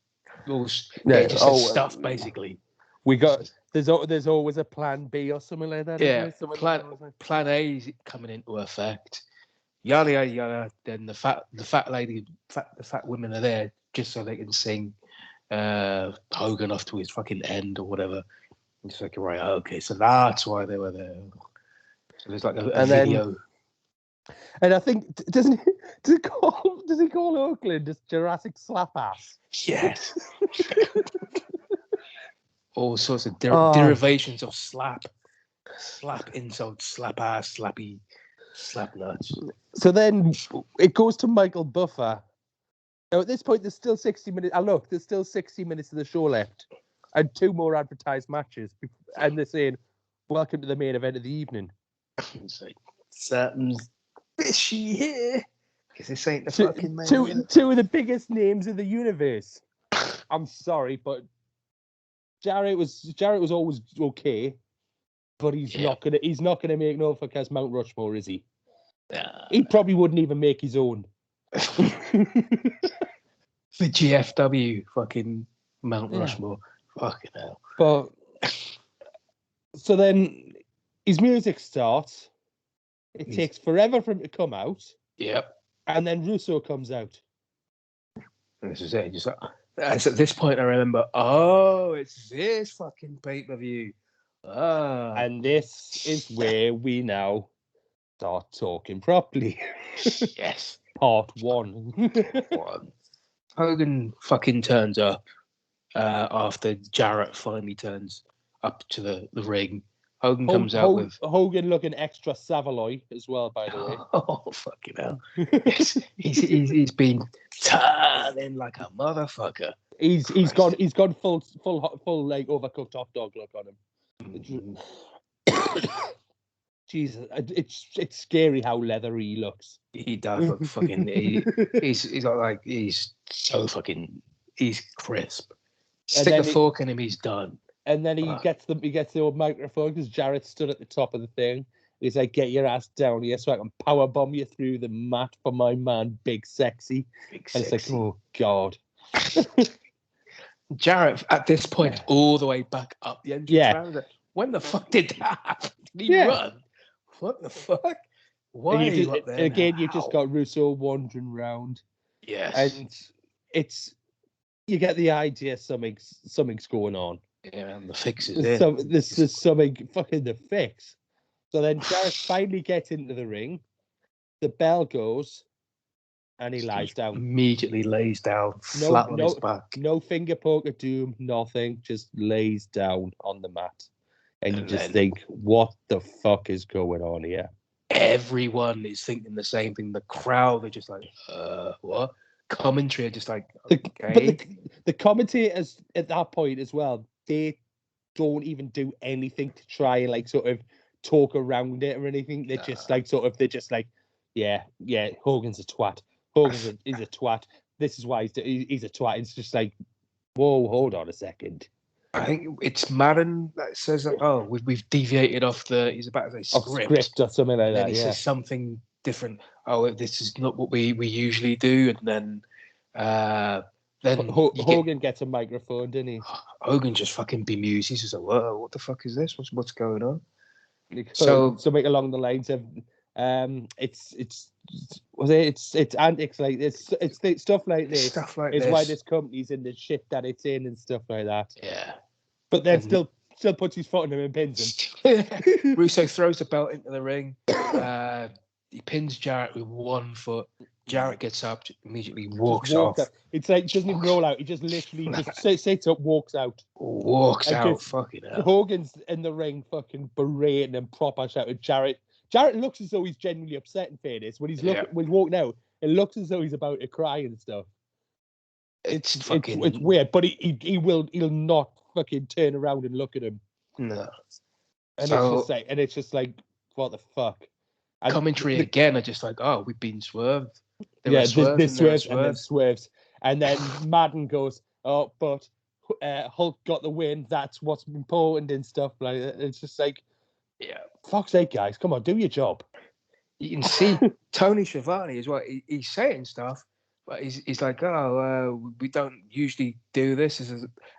Stuff basically. We got. There's always a plan B or something like that. Yeah, plan A is coming into effect. Yada yada yada. Then the fat women are there just so they can sing Hogan off to his fucking end or whatever. It's like, right, okay, so that's why they were there. So there's like a video. And I think does he call Oakland just Jurassic slap ass? Yes. All sorts of derivations of slap insults, slap ass, slappy, slap nuts. So then it goes to Michael Buffer. Now at this point, there's still 60 minutes. Look, there's still 60 minutes of the show left. and 2 more advertised matches, and they're saying, "Welcome to the main event of the evening." It's like something's fishy here because this ain't the Two, fucking main two, event. two of the biggest names in the universe. I'm sorry, but Jarrett was always okay, but he's not gonna make no fuckers Mount Rushmore, is he? Nah. He probably wouldn't even make his own. The GFW fucking Mount Yeah. Rushmore. Fucking hell. But so then his music starts. It takes forever for him to come out, Yep. and then Russo comes out. And this is it. Just like, it's at this point I remember, oh, it's this fucking pay-per-view. Ah. And this is where we now start talking properly. Yes. Part 1. One. Hogan fucking turns up after Jarrett finally turns up to the ring. Hogan comes out with Hogan looking extra Savoy as well, by the way. Oh fucking hell! Yes, he's been turning like a motherfucker. He's gone full like overcooked hot dog look on him. Jesus, it's scary how leathery he looks. He does look fucking. He's so fucking. He's crisp. Stick a fork in him, he's done. And then he gets the old microphone because Jarrett stood at the top of the thing. He's like, "Get your ass down here so I can power bomb you through the mat for my man, Big Sexy." And it's like, oh god. Jarrett at this point all the way back up the entrance round. When the fuck did that happen? Did he run? What the fuck? Why are you up there again? now? You just got Russo wandering round. Yes, and you get the idea something's going on. Yeah, and the fix is there's something fucking the fix. So then Jarrett finally gets into the ring. The bell goes, and he lies down. Immediately lays down, flat on his back. No finger poke of doom, nothing. Just lays down on the mat. And you just think, what the fuck is going on here? Everyone is thinking the same thing. The crowd are just like, what? Commentary are just like, okay. But the commentators at that point as well, they don't even do anything to try and like sort of talk around it or anything. They're just like yeah, Hogan's a twat. He's a twat. This is why he's a twat. It's just like, whoa, hold on a second. I think it's Madden that says that, oh, we've deviated off he's about to say script or something like that. Then he says something different. Oh, this is not what we usually do. And then Hogan gets a microphone, didn't he? Hogan just fucking bemused. He's just like, whoa, what the fuck is this? What's going on? So something along the lines of it's antics like this. It's stuff like this. Stuff like is this. Why this company's in the shit that it's in and stuff like that. Yeah. But then still puts his foot on him and pins him. Russo throws the belt into the ring. He pins Jarrett with one foot. Jarrett gets up, immediately walks off. It's like he doesn't even roll out. He just literally just sits up, walks out. Walks out. Fucking hell. Hogan's in the ring, fucking berating and proper shouting. Jarrett looks as though he's genuinely upset in fairness. When he's walking out, it looks as though he's about to cry and stuff. It's weird, but he'll not fucking turn around and look at him. No. And it's just like, what the fuck? And commentary again are just like, oh, we've been swerved. This swerves and then swerves. And then Madden goes, oh, but Hulk got the win. That's what's important and stuff like that. It's just like, fuck's sake, guys, come on, do your job. You can see Tony Schiavone as well. He's saying stuff, but he's like, oh, we don't usually do this.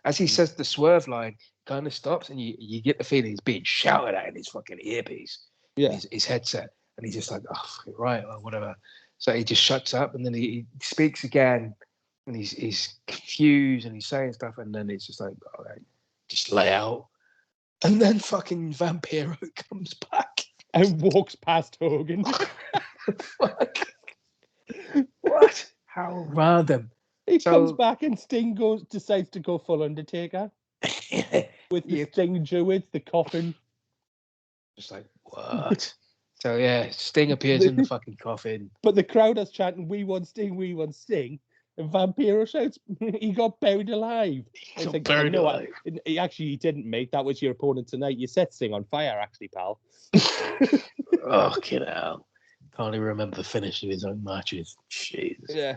As he says the swerve line, kind of stops, and you get the feeling he's being shouted at in his fucking earpiece, his headset, and he's just like, oh, right, or whatever. So he just shuts up, and then he speaks again, and he's confused, and he's saying stuff, and then it's just like, all right, just lay out. And then fucking Vampiro comes back and walks past Hogan. Fuck. What? How random. He comes back and Sting decides to go full Undertaker with the Sting druids, the coffin. Just like, what? So Sting appears in the fucking coffin. But the crowd is chanting, "We want Sting, we want Sting." And Vampiro shouts, he got buried alive. He got like, buried no, alive. He didn't, mate. That was your opponent tonight. You set Sting on fire, actually, pal. Oh, get out. Can't even remember the finish of his own matches. Jesus. Yeah.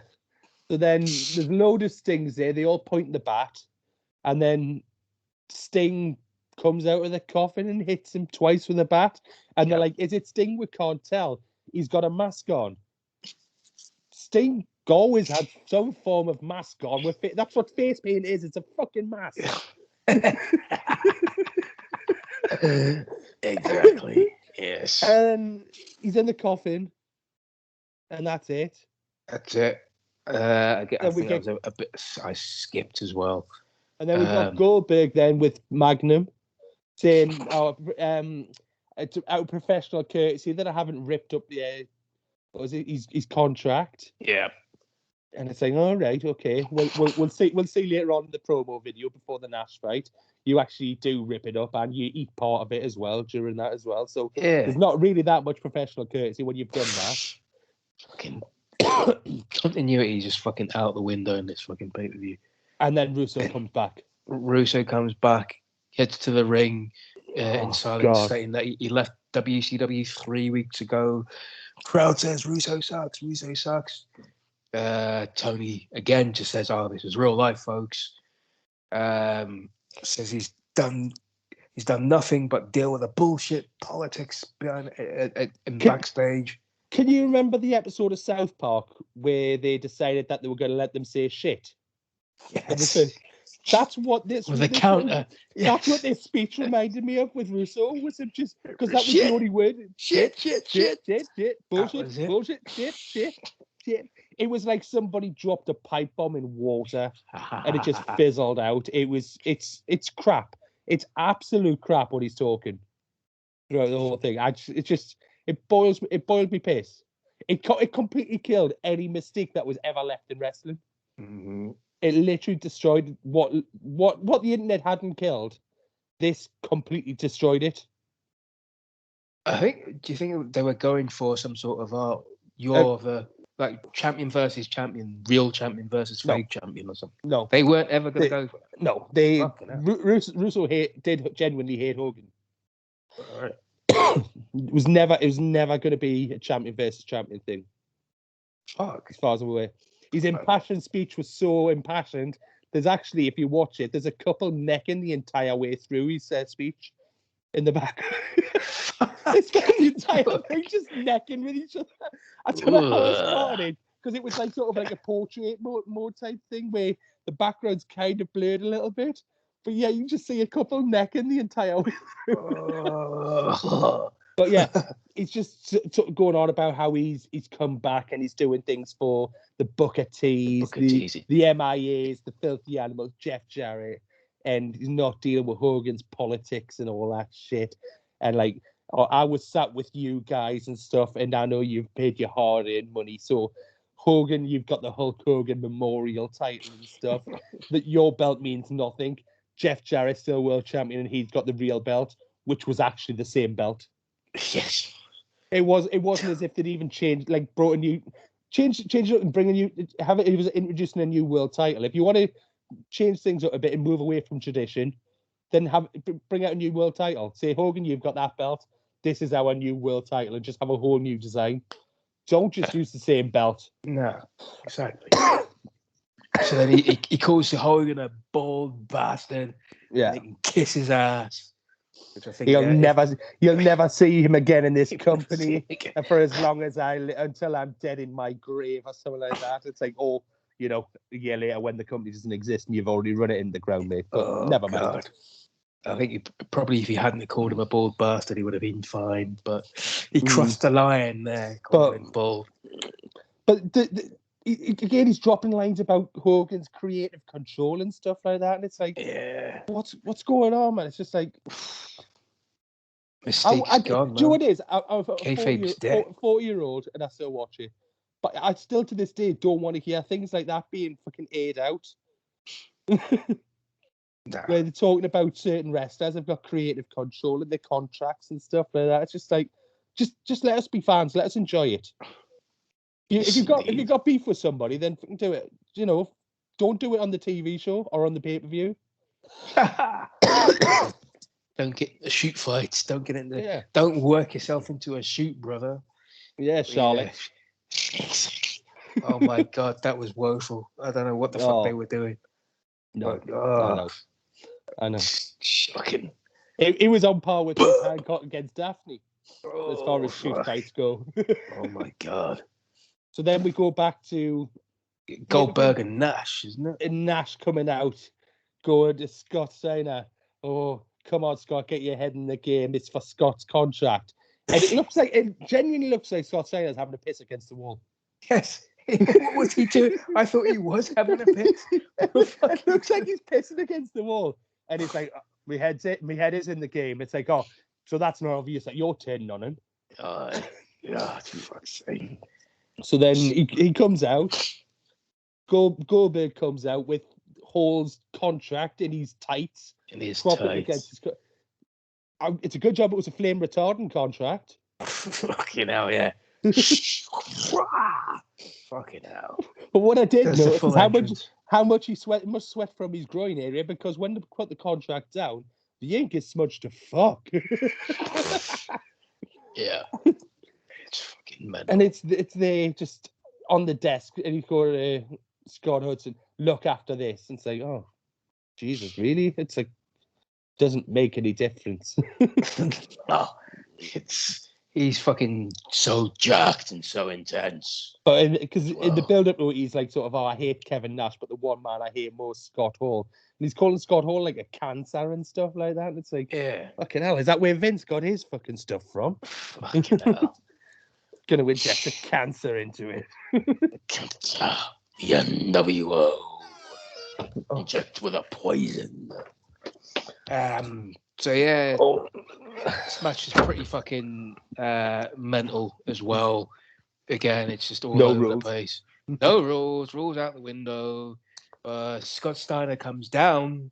So then there's a load of Stings there. They all point the bat. And then Sting comes out of the coffin and hits him twice with a bat. And they're like, is it Sting? We can't tell. He's got a mask on. Sting always had some form of mask on. That's what face paint is. It's a fucking mask. Exactly. Yes. And he's in the coffin. And that's it. That's it. I Then think that was a bit. I skipped as well. And then we've got Goldberg then with Magnum saying, it's out of professional courtesy that I haven't ripped up his contract. Yeah. And it's like, all right, okay, we'll see later on in the promo video before the Nash fight. You actually do rip it up and you eat part of it as well during that as well. So there's not really that much professional courtesy when you've done that. Fucking continuity is just fucking out the window in this fucking pay-per-view. And then Russo comes back. Russo comes back, gets to the ring in silence, saying that he left WCW 3 weeks ago. Crowd says Russo sucks. Russo sucks. Tony again just says, "Oh, this is real life, folks." Says he's done nothing but deal with the bullshit politics behind backstage. Can you remember the episode of South Park where they decided that they were going to let them say shit? Yes. That's what this with a counter. That's what this speech reminded me of with Russo. Was it just because that was the only word? Shit, bullshit, shit. It was like somebody dropped a pipe bomb in water and it just fizzled out. It's crap. It's absolute crap what he's talking throughout the whole thing. It boiled me piss. It completely killed any mystique that was ever left in wrestling. Mm-hmm. It literally destroyed what the internet hadn't killed. This completely destroyed it. Do you think they were going for some sort of the champion versus champion, real champion versus fake champion or something? No, they weren't ever going to go for that. No, Russo did genuinely hate Hogan. All right. It was never going to be a champion versus champion thing. Fuck. As far as I'm aware. His impassioned speech was so impassioned. There's actually, if you watch it, there's a couple necking the entire way through his speech in the back. It's got the entire thing just necking with each other. I don't know how it started because it was like sort of like a portrait mode type thing where the background's kind of blurred a little bit. But yeah, you just see a couple necking the entire way through. But yeah, it's just going on about how he's come back and he's doing things for the Booker T's, the MIAs, the Filthy Animals, Jeff Jarrett, and he's not dealing with Hogan's politics and all that shit. And like, I was sat with you guys and stuff, and I know you've paid your hard-earned money. So Hogan, you've got the Hulk Hogan Memorial title and stuff. That your belt means nothing. Jeff Jarrett's still world champion, and he's got the real belt, which was actually the same belt. Yes, it wasn't as if they'd even changed, like brought a new, change it up and bring a new, it was introducing a new world title. If you want to change things up a bit and move away from tradition, then bring out a new world title. Say, Hogan, you've got that belt. This is our new world title, and just have a whole new design. Don't just use the same belt. No, exactly. So then he calls Hogan a bald bastard. Yeah, and he can kiss his ass. Which I think you'll never see him again in this company for as long as until I'm dead in my grave or something like that. It's like, a year later when the company doesn't exist and you've already run it in the ground, mate. But never mind. God. I think probably if he hadn't called him a bald bastard, he would have been fine. But he crossed the line there, calling him bald. But again, he's dropping lines about Hogan's creative control and stuff like that, and it's like, what's going on, man? It's just like, Mystique's gone, man. Do you know what it is? I'm a 40-year-old, and I still watch it, but I still to this day don't want to hear things like that being fucking aired out. Where they're talking about certain wrestlers have got creative control in their contracts and stuff like that. It's just like, just let us be fans, let us enjoy it. If you've got beef with somebody, then fucking do it. you know, don't do it on the TV show or on the pay-per-view. Don't get the shoot fights. Don't get in there. Yeah. Don't work yourself into a shoot, brother. Yeah, Charlotte. Yeah. Oh my God, that was woeful. I don't know what the fuck they were doing. No, But, I know. Shocking. It was on par with Chris Hancock against Daphne as far as shoot fuck. fights go. Oh my God. So then we go back to Goldberg and Nash, isn't it? and Nash coming out, going to Scott Steiner. Oh, come on, Scott, get your head in the game. It's for Scott's contract. And it genuinely looks like Scott Steiner's having a piss against the wall. Yes. What was he doing? I thought he was having a piss. It looks like he's pissing against the wall. And it's like, my head is in the game. It's like, oh, so that's not obvious that you're turning on him. Yeah, for fuck's sake. So then he comes out. Goldberg comes out with Hall's contract in his tights. In his propping tights. against his it's a good job it was a flame retardant contract. Fucking hell, yeah. Fucking hell. But what I did That's the notice full is entrance. how much he must sweat from his groin area, because when they put the contract down, the ink is smudged to fuck. Yeah. It's fucking mad. And it's there just on the desk, and he's got Scott Hudson, look after this, and say, oh, Jesus, really? It's like, doesn't make any difference. No, he's fucking so jacked and so intense. But because in the build-up, he's like sort of, oh, I hate Kevin Nash, but the one man I hate most, Scott Hall. And he's calling Scott Hall like a cancer and stuff like that. And it's like, Yeah. fucking hell, is that where Vince got his fucking stuff from? Fucking hell. Gonna inject a cancer into it. Cancer. The NWO. Inject with a poison. So yeah, this match is pretty fucking mental as well. Again, it's just all over the place. No rules out the window. Scott Steiner comes down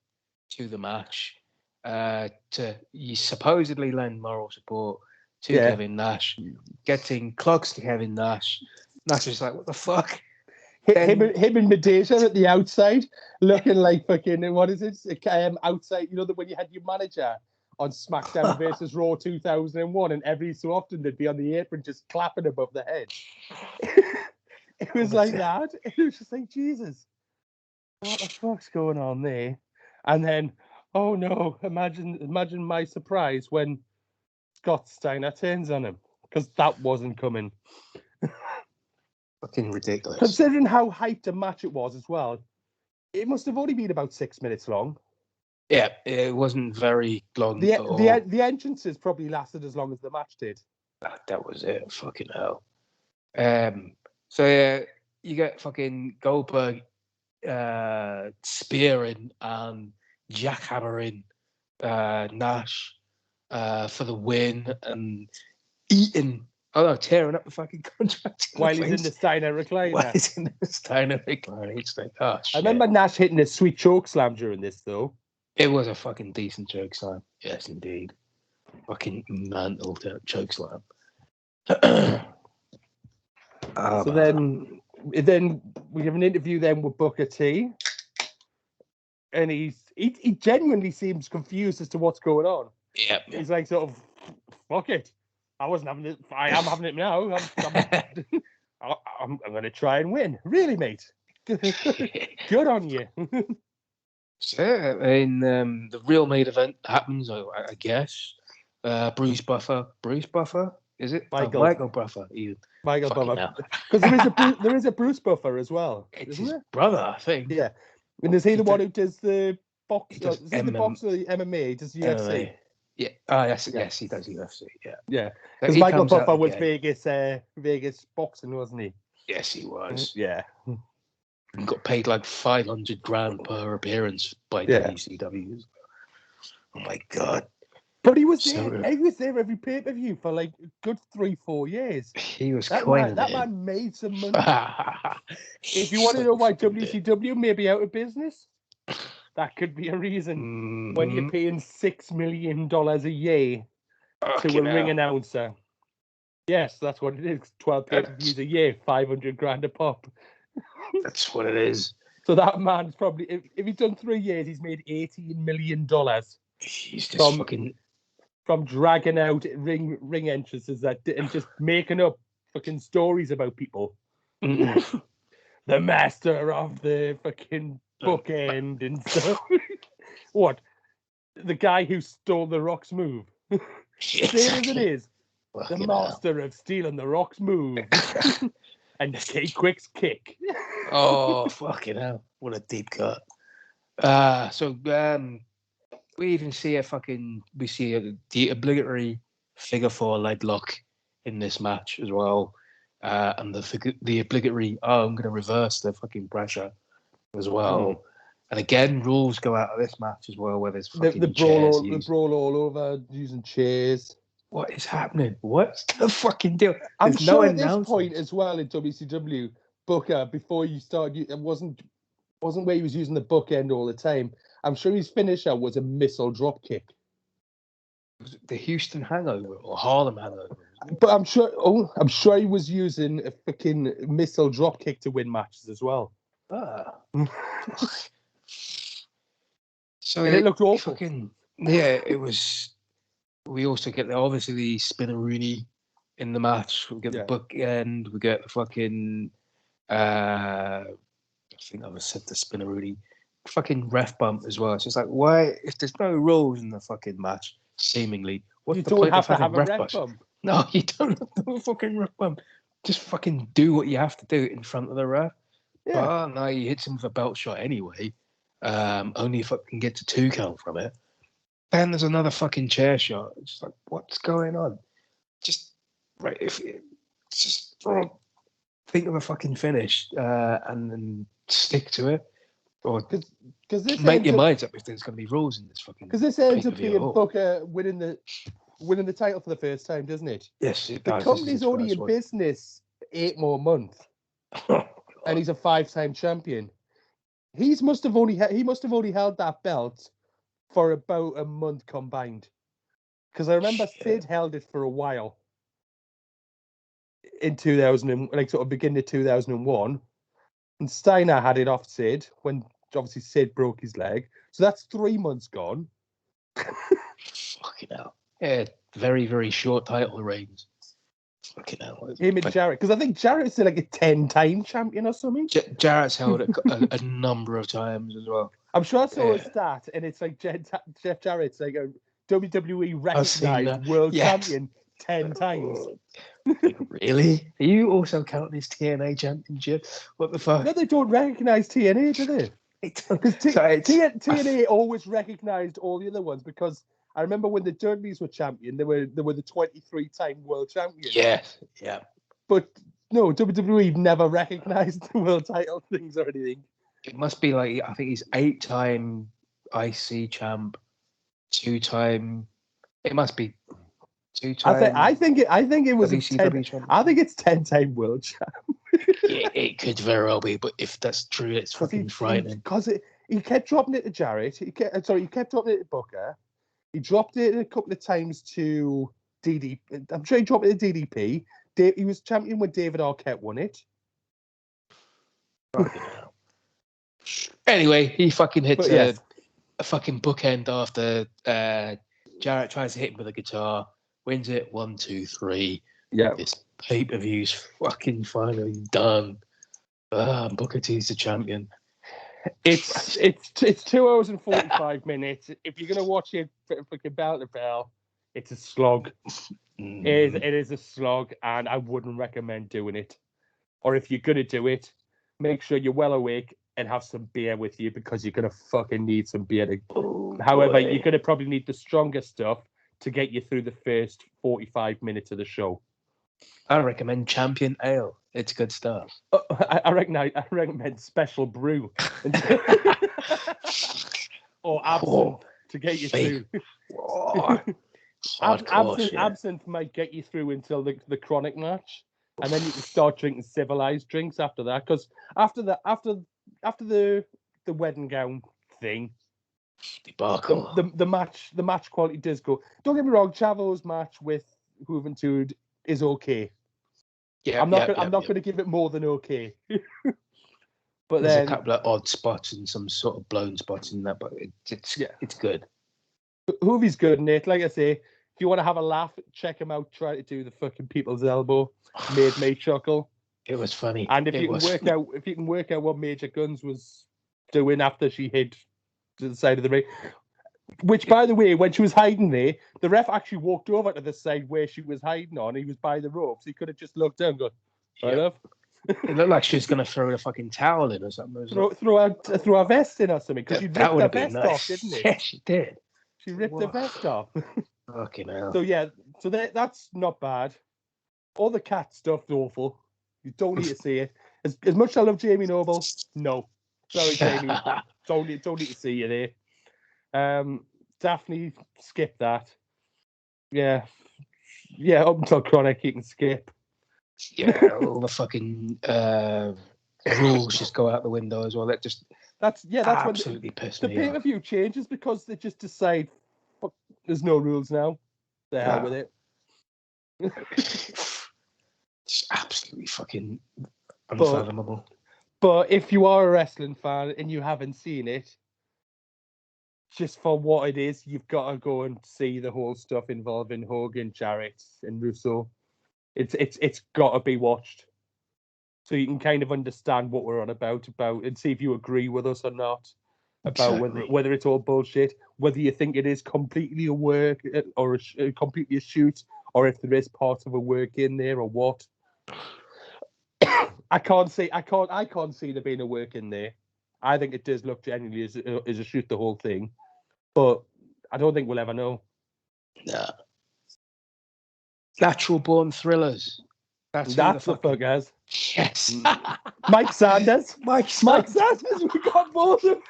to the match to supposedly lend moral support to Kevin Nash, getting clogs to Kevin Nash. Nash is like, what the fuck? Him and Medeja at the outside, looking like fucking, what is it? Outside, you know, that when you had your manager on SmackDown versus Raw 2001, and every so often they'd be on the apron just clapping above the head. It was like that. It was just like, Jesus, what the fuck's going on there? And then, oh no, imagine my surprise when Scott Steiner turns on him, because that wasn't coming. Fucking ridiculous. Considering how hyped a match it was as well, it must have only been about 6 minutes long. Yeah, it wasn't very long. The entrances probably lasted as long as the match did. That was it. Fucking hell. So yeah, you get fucking Goldberg spearing and jackhammering Nash for the win, and tearing up the fucking contract. While he's in the Steiner recliner. While he's in the Steiner recliner. It's like, oh, shit. I remember Nash hitting a sweet choke slam during this, though. It was a fucking decent choke slam. Yes, indeed. Fucking mental choke slam. So then we have an interview then with Booker T. And he genuinely seems confused as to what's going on. Yep. He's like, sort of, fuck it. I wasn't having it. I am having it now. I'm going to try and win. Really, mate? Good on you. So, I mean, the real main event happens, I guess. Bruce Buffer, is it? Michael Buffer. Michael Buffer. Because there is a Bruce Buffer as well. It's his brother, I think. Yeah. And is he the one who does the box? He does is he the box or the MMA? Does UFC? MMA. Yeah. Oh, yes, he does UFC. Yeah. Yeah. Because Michael Buffer was Vegas boxing, wasn't he? Yes, he was. Yeah. And got paid like $500,000 per appearance by WCW. Oh my God. But he was there. He was there every pay-per-view for like a good 3-4 years. He was that man made some money. If you want to know why WCW may be out of business, that could be a reason. When you're paying $6 million a year to a ring announcer. Yes, that's what it is. 12 pay-per-views a year, $500,000 a pop. That's what it is. So that man's probably, if he's done 3 years, he's made $18 million He's just From- fucking. from dragging out ring entrances and just making up fucking stories about people. The master of the fucking bookend and stuff. What? The guy who stole the Rock's move. Say it as it is. The Fucking hell. master of stealing the Rock's move. And K-Quick's kick. Oh, fucking hell. What a deep cut. We even see the obligatory figure 4 leg lock in this match as well. And the obligatory, I'm going to reverse the fucking pressure as well. And again, rules go out of this match as well, where there's fucking The chairs brawl all over, using chairs. What is happening? What's the fucking deal? I'm There's sure no at this announcement. point as well in WCW, Booker, before you started, it wasn't where he was using the bookend all the time. I'm sure his finisher was a missile drop kick. The Houston Hangover or Harlem Hangover. But I'm sure he was using a freaking missile drop kick to win matches as well. So And it looked awful. It was. We also get obviously the Spinneroonie in the match. We get the bookend. We get the fucking. I think I said the Spinneroonie. Fucking ref bump as well. So it's like, why? If there's no rules in the fucking match, seemingly, what's You the don't point have of to have a having ref bump. No, you don't have to have a fucking ref bump. Just fucking do what you have to do in front of the ref. Yeah. But no, he hits him with a belt shot anyway. Only if I can get to 2 count from it. Then there's another fucking chair shot. It's like, what's going on? Just think of a fucking finish and then stick to it, or make your minds up if there's going to be rules in this fucking. Because this ends up pay-per-view being Booker winning the title for the first time, doesn't it? Yes, it The does. company's only in business 8 more months, and he's a 5-time champion. He must have only held that belt for about a month combined, because I remember Sid held it for a while in 2000, sort of beginning of 2001, and Steiner had it off Sid when obviously Sid broke his leg. So that's 3 months gone. Fucking hell. Yeah, very, very short title reigns. Fucking hell. Him and Jarrett, because I think Jarrett's like a 10-time champion or something. Jarrett's held it a number of times as well. I'm sure I saw a stat, and it's like Jeff Jarrett's like a WWE recognized world champion 10 times. Really? Are you also counting his TNA championship? What the fuck? No, they don't recognize TNA, do they? Because TNA always recognized all the other ones, because I remember when the Dudleys were champion, they were the 23-time world champion. Yes, yeah. But no, WWE never recognized the world title things or anything. It must be like, I think he's 8-time IC champ, 2-time. It must be 2-time. I think it was WCW champ. I think it's 10-time world champ. It could very well be, but if that's true, it's fucking frightening. Because he kept dropping it to Jarrett. He kept dropping it to Booker. He dropped it a couple of times to DDP. I'm sure he dropped it to DDP. He was champion when David Arquette won it. Anyway, he fucking hits a fucking bookend after Jarrett tries to hit him with a guitar, wins it 1, 2, 3. Yeah. This pay-per-view's fucking finally done. Booker T's the champion. It's 2 hours and 45 minutes. If you're gonna watch it fucking bell to bell, it's a slog. It is a slog, and I wouldn't recommend doing it. Or if you're gonna do it, make sure you're well awake and have some beer with you, because you're gonna fucking need some beer. However, you're gonna probably need the stronger stuff to get you through the first 45 minutes of the show. I recommend Champion Ale. It's good stuff. I recommend Special Brew or Absinthe to get you through. Absinthe might get you through until the Chronic match, and then you can start drinking civilized drinks after that. Because after the wedding gown thing, the match quality does go. Don't get me wrong, Chavo's match with Juventud is okay. I'm not going to give it more than okay. But There's then a couple of odd spots and some sort of blown spots in that, but it's good. Hoovie's good in it. Like I say, if you want to have a laugh, check him out. Try to do the fucking people's elbow. Made me chuckle. It was funny. And if it you can was work out what Major Guns was doing after she hid to the side of the ring, which, by the way, when she was hiding there, the ref actually walked over to the side where she was hiding on. He was by the ropes. He could have just looked down and gone, right up. It looked like she was going to throw the fucking towel in or something. Throw her vest in or something, because she that ripped would her have been vest nice. off, didn't it? Yeah, she did. She ripped the vest off. Fucking hell. So yeah, that's not bad. All the cat stuff's awful. You don't need to see it. As much as I love Jamie Noble, no. Sorry, Jamie. don't need to see you there. Daphne, skip that. Yeah. Up until Chronic, you can skip. Yeah, all the fucking rules just go out the window as well. That's when absolutely pissed the me pay-per-view changes, because they just decide, fuck, there's no rules now. The hell with it. It's absolutely fucking unfathomable. But if you are a wrestling fan and you haven't seen it, just for what it is, you've got to go and see the whole stuff involving Hogan, Jarrett, and Russo. It's got to be watched, so you can kind of understand what we're on about, and see if you agree with us or not about whether it's all bullshit, whether you think it is completely a work or completely a shoot, or if there is part of a work in there or what. I can't see there being a work in there. I think it does look genuinely as a shoot, the whole thing, but I don't think we'll ever know. Nah. Natural born thrillers. That's the fuckers. Yes. Mike Sanders. Mike Sanders. We got both of them.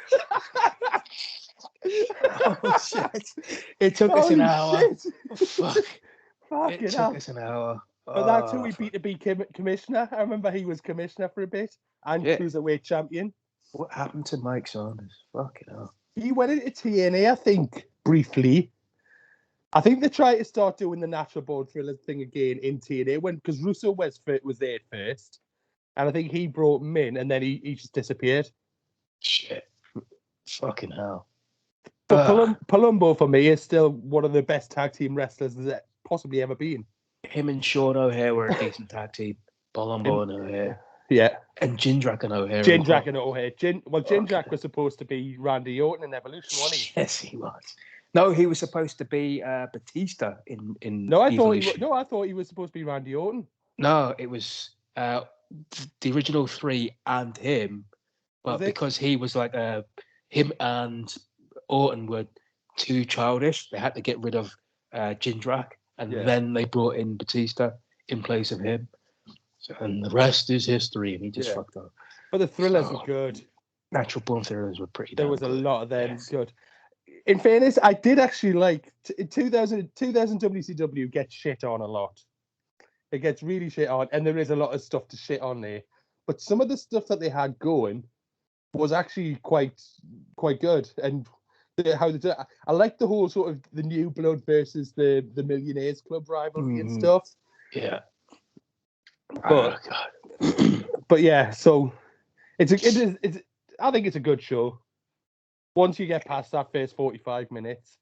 Oh shit! It took us an hour. Fuck. It took us an hour. But that's who we beat to be commissioner. I remember he was commissioner for a bit and cruiserweight champion. What happened to Mike Sanders? Fucking hell. He went into TNA, I think, briefly. I think they tried to start doing the natural born thriller thing again in TNA because Russo was there first, and I think he brought him in, and then he just disappeared. Shit. Fucking hell. But Palumbo for me is still one of the best tag team wrestlers there's possibly ever been. Him and Sean O'Hare were a decent tag team. Palumbo and O'Hare. Yeah. And Jindrak and O'Hare. Jindrak and O'Hare. Jindrak was supposed to be Randy Orton in Evolution, wasn't he? Yes, he was. No, he was supposed to be Batista in No, I Evolution. thought he was supposed to be Randy Orton. No, it was the original three and him, but because he was like him and Orton were too childish, they had to get rid of Jindrak, and then they brought in Batista in place of him. So, and the rest is history, and he just fucked up. But the thrillers were good. Natural born thrillers were pretty. There was a lot of them good. In fairness, I did actually like in 2000 WCW gets shit on a lot. It gets really shit on, and there is a lot of stuff to shit on there. But some of the stuff that they had going was actually quite good, and how they did it. I like the whole sort of the New Blood versus the Millionaires Club rivalry and stuff. Yeah. But but yeah, so it's I think it's a good show. Once you get past that first 45 minutes,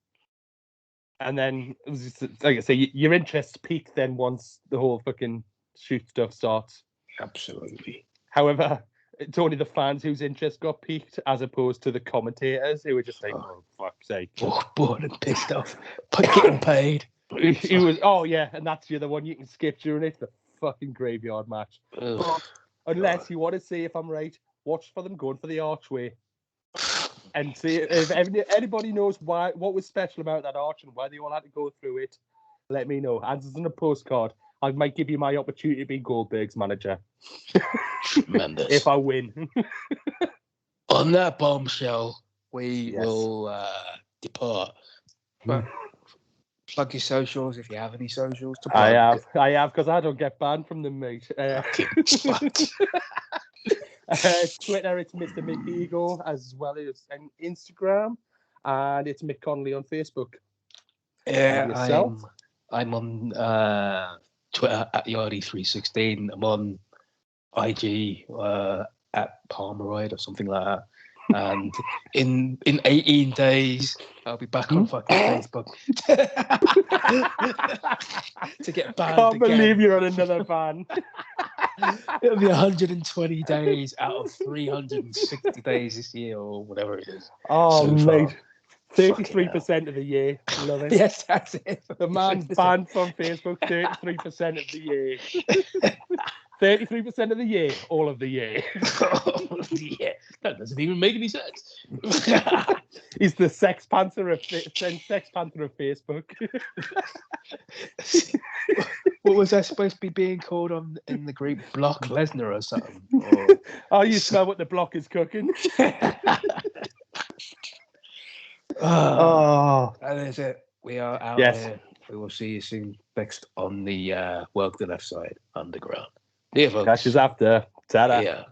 and then it was just, like I say, your interest peaked then once the whole fucking shoot stuff starts. Absolutely. However, it's only the fans whose interest got peaked, as opposed to the commentators who were just like, "Oh, fuck's sake!" Bored and pissed off, but getting paid. He was, and that's the other one you can skip during it, the fucking graveyard match. Unless you want to see if I'm right, watch for them going for the archway. And see if anybody knows what was special about that arch and why they all had to go through it. Let me know. Answers on a postcard. I might give you my opportunity to be Goldberg's manager. Tremendous. If I win. On that bombshell, we will depart. But plug your socials if you have any socials to plug. I have, because I don't get banned from them, mate. Twitter, it's Mr. Mick Ego, as well as on Instagram, and it's Mick Connolly on Facebook. Yeah, I'm on Twitter at Yardy316. I'm on IG at Palmeroid or something like that. And in 18 days, I'll be back on fucking Facebook to get banned Can't again. believe you're on another ban. It'll be 120 days out of 360 days this year, or whatever it is. Oh, So far. mate. 33% of the year. Love it. Yes, that's it. The man's banned from Facebook 33% of the year. 33% of the year, all of the year. Yeah, that doesn't even make any sense. He's the Sex Panther of Facebook. What was that supposed to be being called in the Greek? Block Lesnar or something? Oh, you smell what the block is cooking. Oh, that is it. We are out Yes. here. We will see you soon next on the Work the Left Side Underground. See you, folks. Catch us after. Ta-da. Yeah.